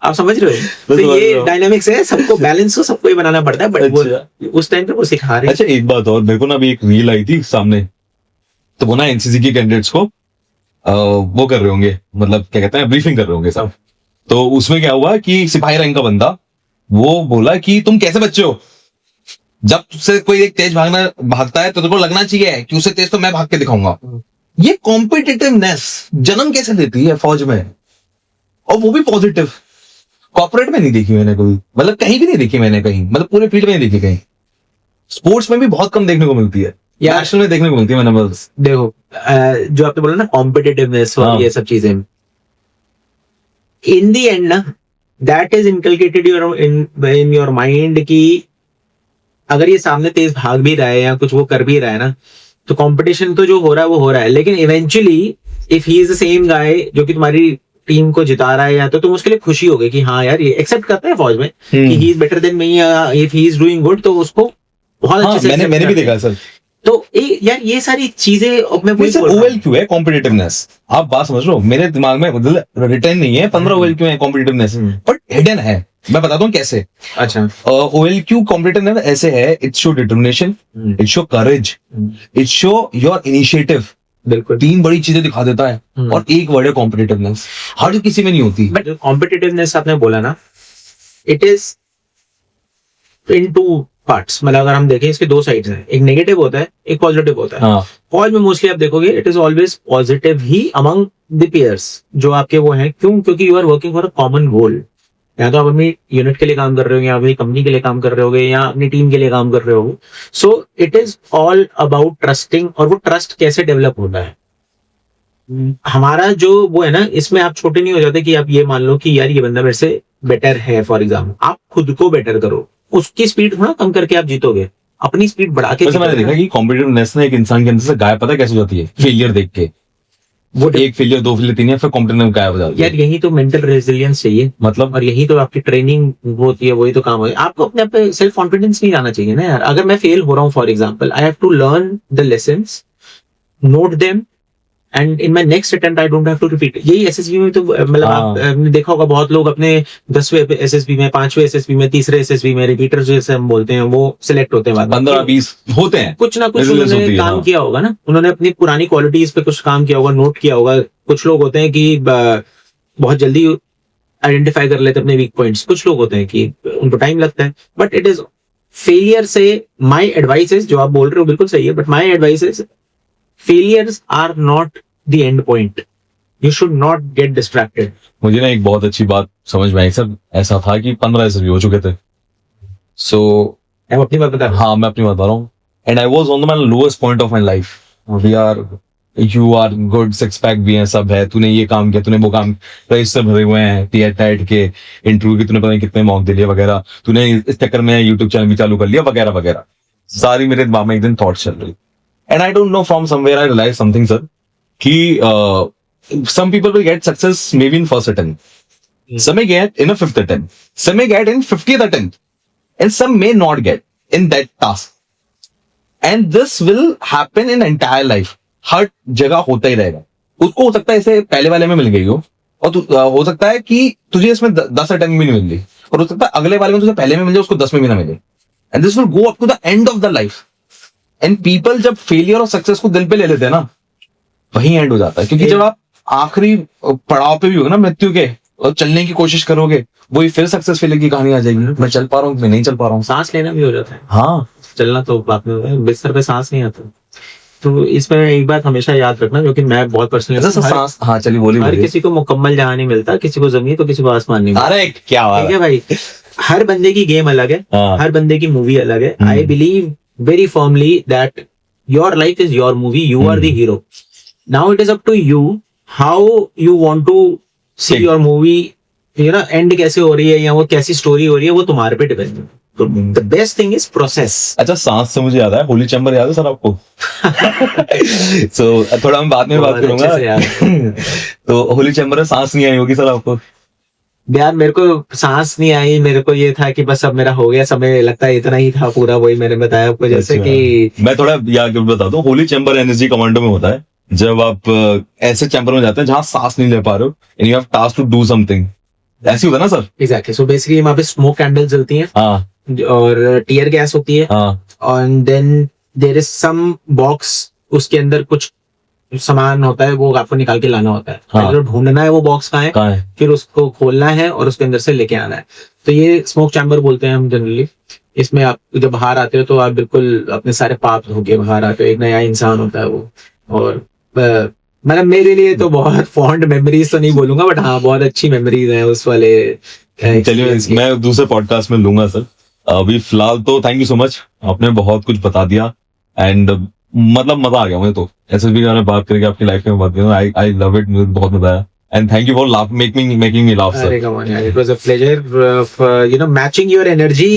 आप समझ रहे हो, तो
समझ रहे
ये
हो।
डायनामिक्स है, सबको बैलेंस तो सबको ही बनाना पड़ता है, बट वो
अच्छा।
उस टाइम पे वो सिखा रहे हैं।
अच्छा, एक बात और, मेरे को ना अभी एक रील आई थी सामने, तो वो ना एनसीसी के कैंडिडेट्स को वो कर रहे होंगे, मतलब क्या कहते हैं, ब्रीफिंग कर रहे होंगे सब। तो उसमें क्या हुआ कि सिपाही रैंक का बंदा वो बोला कि तुम कैसे बच्चे हो, जब तुझसे कोई एक तेज भागता है तो तुमको लगना चाहिए कि उससे तेज तो मैं भाग के दिखाऊंगा। ये कॉम्पिटिटिवनेस जन्म कैसे देती है फौज में, और वो भी पॉजिटिव। कॉर्पोरेट में नहीं देखी मैंने कोई, मतलब कहीं भी नहीं देखी मैंने, कहीं मतलब पूरे फील्ड में नहीं देखी कहीं। स्पोर्ट्स में भी बहुत कम देखने को मिलती है,
यार-
नेशनल में देखने को मिलती है मैंने बस।
देखो जो आपने बोला ना कॉम्पिटिटिवनेस और
हाँ।
ये सब चीजें, इन दी एंड ना that is inculcated in your mind कि अगर ये सामने तेज भाग भी रहा है या कुछ वो कर भी रहा है ना, तो कंपटीशन तो जो हो रहा है वो हो रहा है, लेकिन eventually if he is the same guy जो कि तुम्हारी टीम को जिता रहा है, या तो तुम उसके लिए खुशी होगी कि हाँ यार ये एक्सेप्ट करता है फौज में कि he is better than me, if he is doing good तो उसको बहुत
हाँ,
अच्छे से
मैंने भी देखा है सर।
तो यार ये सारी चीजें अब मैं वही
सर
बोल रहा हूँ।
OLQ है कॉम्पिटिटिवनेस, आप बात समझ लो, मेरे दिमाग में मतलब रिटर्न नहीं है 15 OLQ है कॉम्पिटिटिवनेस, बट हिडन है। मैं बताता हूँ कैसे।
अच्छा
OLQ कॉम्पिटिटिवनेस ऐसे है, it show determination, it show courage, it show your initiative.
बिल्कुल,
3 बड़ी चीजें दिखा देता है, और एक वर्ड है कॉम्पिटिटिवनेस, हर किसी में नहीं होती।
बट कॉम्पिटिटिवनेस आपने बोला ना, it is in two parts, मतलब अगर हम देखें इसके दो साइड्स हैं, एक नेगेटिव होता है एक पॉजिटिव होता है।
हाँ,
फौज में मोस्टली आप देखोगे इट इज ऑलवेज पॉजिटिव ही अमंग द पेयर्स जो आपके वो हैं, क्यों, क्योंकि you are working for a common goal, या तो आप अपनी यूनिट के लिए काम कर रहे हो, या अपनी कंपनी के लिए काम कर रहे होगे, या अपनी टीम के लिए काम कर रहे हो। So it is all about trusting, और वो ट्रस्ट कैसे डेवलप होता है, हमारा जो वो है ना, इसमें आप छोटे नहीं हो जाते कि आप ये मान लो कि यार ये बंदा मेरे से बेटर है, फॉर एग्जाम्पल आप खुद को बेटर करो, उसकी स्पीड थोड़ा कम करके आप जीतोगे, अपनी स्पीड बढ़ा के
वैसे मैंने
जीतोगे।
देखा कि कॉम्पिटिटिवनेस ना एक इंसान के अंदर से गायब पता है कैसे हो जाती है, फेलियर देख के।
वो
एक फेलियर, 2 फेलियर, 3 या फिर कॉम्पिटिटिव गायब हो जाती
यार
है।
यही तो मेंटल रेजिलियंस चाहिए,
मतलब
और यही तो आपकी ट्रेनिंग होती है, वही तो काम है। आपको अपने आप पे सेल्फ कॉन्फिडेंस नहीं आना चाहिए ना यार। अगर मैं फेल हो रहा हूँ for example, I have to learn the lessons, note them, and in my next attempt I don't have to repeat. यही एसएसबी में तो मतलब आपने देखा होगा, बहुत लोग अपने 10वें एसएसबी में, 5वें एसएसबी में, तीसरे एसएसबी में, रिपीटर जैसे हम बोलते हैं, वो सिलेक्ट होते हैं बाद में।
15-20 होते हैं,
कुछ ना कुछ
Resilience
उन्होंने
होती है,
काम
हाँ।
किया होगा ना, उन्होंने अपनी पुरानी क्वालिटीज पे कुछ काम किया होगा, नोट किया होगा। कुछ लोग होते हैं कि बहुत जल्दी आइडेंटिफाई कर लेते हैं अपने वीक पॉइंट्स, कुछ लोग होते हैं कि उनको टाइम लगता है। बट इट इज फेलियर से माय एडवाइस इज, जो आप बोल रहे हो बिल्कुल सही है, but my advice is failures are not the end point, you should not get distracted.
मुझे ना एक बहुत अच्छी बात समझ में आई सर, ऐसा था कि 15 ऐसे भी हो चुके थे। सो
मैं अपनी बात बता रहा हूँ।
हाँ, मैं अपनी बात बता रहा हूँ, and I was on the my lowest point of my life. We are, you are good, six pack भी है, सब है, तूने ये काम किया, तूने वो काम, रजिस्टर भरे हुए हैं, टेट के इंटरव्यू के तूने पता नहीं कितने मॉक दे लिए वगैरह, तूने इस चक्कर में यूट्यूब चैनल भी चालू कर लिया वगैरह वगैरह। सारी मेरे दिमाग में एक दिन थॉट चल रही, and I don't know from somewhere I realize something sir, कि some people will get success maybe in first attempt, some may get in a 5th attempt, some may get in 50th attempt, and some may not get in that task, and this will happen in entire life। हर जगह होता ही रहेगा। उसको हो सकता है इसे पहले वाले में मिल गई हो, और हो सकता है कि तुझे इसमें 10 अटेम्प्ट भी नहीं मिल रही, और हो सकता है अगले वाले में तुझे पहले में मिल जाए, उसको 10 में भी ना मिले, and this will go up to the end of the life. And people जब फेलियर और सक्सेस को दिल पे ले लेते हैं ना, वही एंड हो जाता है। क्योंकि जब आप आखिरी पड़ाव पे भी होगा ना मृत्यु के, और चलने की कोशिश करोगे, वही फिर सक्सेस फेलियर की कहानी आ जाएगी, मैं चल पा रहा हूँ, मैं नहीं चल पा रहा हूँ।
सांस लेना भी हो जाता है,
हाँ,
चलना तो बात में, बिस्तर पे सांस नहीं आता। तो इसमें एक बात हमेशा याद रखना, जो कि मैं बहुत
ऐसा
पर्सनली,
सांस, हाँ चलिए
हर
बोलिए।
किसी को मुकम्मल जहां नहीं मिलता, किसी को जमीन तो किसी को आसमान नहीं मिलता।
अरे क्या बात
ठीक है भाई, हर बंदे की गेम अलग है,
हाँ।
हर बंदे की मूवी अलग है। I believe very firmly that your life is your movie, you are the hero. Now it is up to you how you want to see
ठीक।
Your movie, you know, and कैसे हो रही है या वो कैसी स्टोरी हो रही है, वो तुम्हारे पे डिपेंड है। तो the best thing is process.
अच्छा, सांस से मुझे याद है, होली चैम्बर याद है सर आपको? सो थोड़ा मैं बाद में बात
बहुत अच्छे से
करूंगा. तो होली चैम्बर में सांस नहीं आई होगी सर आपको?
यार मेरे को सांस नहीं आई. मेरे को ये था कि बस अब मेरा हो गया समय, लगता है इतना ही था पूरा. वही मैंने बताया आपको जैसे
अच्छा.
कि
मैं थोड़ा याद बता दूं, होली चैम्बर एनर्जी कमांडो में होता है जब आप ऐसे चैम्बर में जाते हैं जहां सांस नहीं ले पा रहे हो and you have task to do something. ऐसे होता है ना सर?
एग्जैक्टली. सो बेसिकली वहाँ पे स्मोक कैंडल जलती हैं
हाँ
और टीयर गैस होती है.
हाँ
and then there is some box, उसके अंदर कुछ सामान होता है, वो आपको निकाल के लाना होता है.
हाँ.
पहले तो ढूंढना है वो बॉक्स कहाँ है,
कहाँ है?
फिर उसको खोलना है और उसके अंदर से लेके आना है. तो ये स्मोक चैम्बर बोलते हैं हम जनरली. इसमें आप जब बाहर आते हो तो आप बिल्कुल अपने सारे पाप धो के बाहर आते हो. एक नया इंसान होता है वो. और मतलब मेरे लिए तो बहुत फॉन्ड मेमोरीज तो नहीं बोलूंगा, बट हाँ बहुत अच्छी मेमोरीज हैं उस वाले.
चलिए
experience की.
मैं दूसरे पॉडकास्ट में लूंगा सर. अभी फिलहाल तो थैंक यू सो मच, आपने बहुत कुछ बता दिया एंड मतलब मजा आ गया मुझे तो ऐसे भी मैंने बात करके आपकी लाइफ में बात की. आई लव इट, मुझे बहुत मजा आया and thank you for laugh making me laugh
अरे
सर.
come on यार, it was a pleasure. You know, matching your energy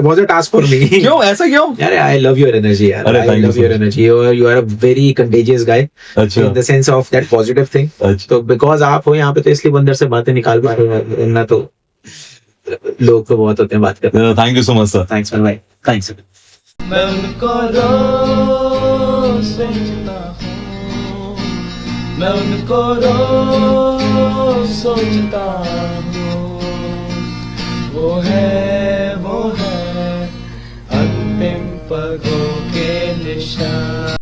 was a task for me.
क्यों ऐसा क्यों?
यार I love your energy यार.
अरे,
I
thank you
love
so
your
much.
energy. You are a very contagious guy
अच्छा
in the sense of that positive thing.
अच्छा.
तो because आप हो यहाँ पे तो इसलिए अंदर से बातें निकाल पा रहे हो, वरना तो लोग तो बहुत होते हैं बात करते हैं.
Thank you so much sir.
Thanks man, bye. Thanks.
मैं उनको रोज सोचता हूँ, मैं उनको रोज सोचता हूँ. वो है अंतिम पगों के निशान.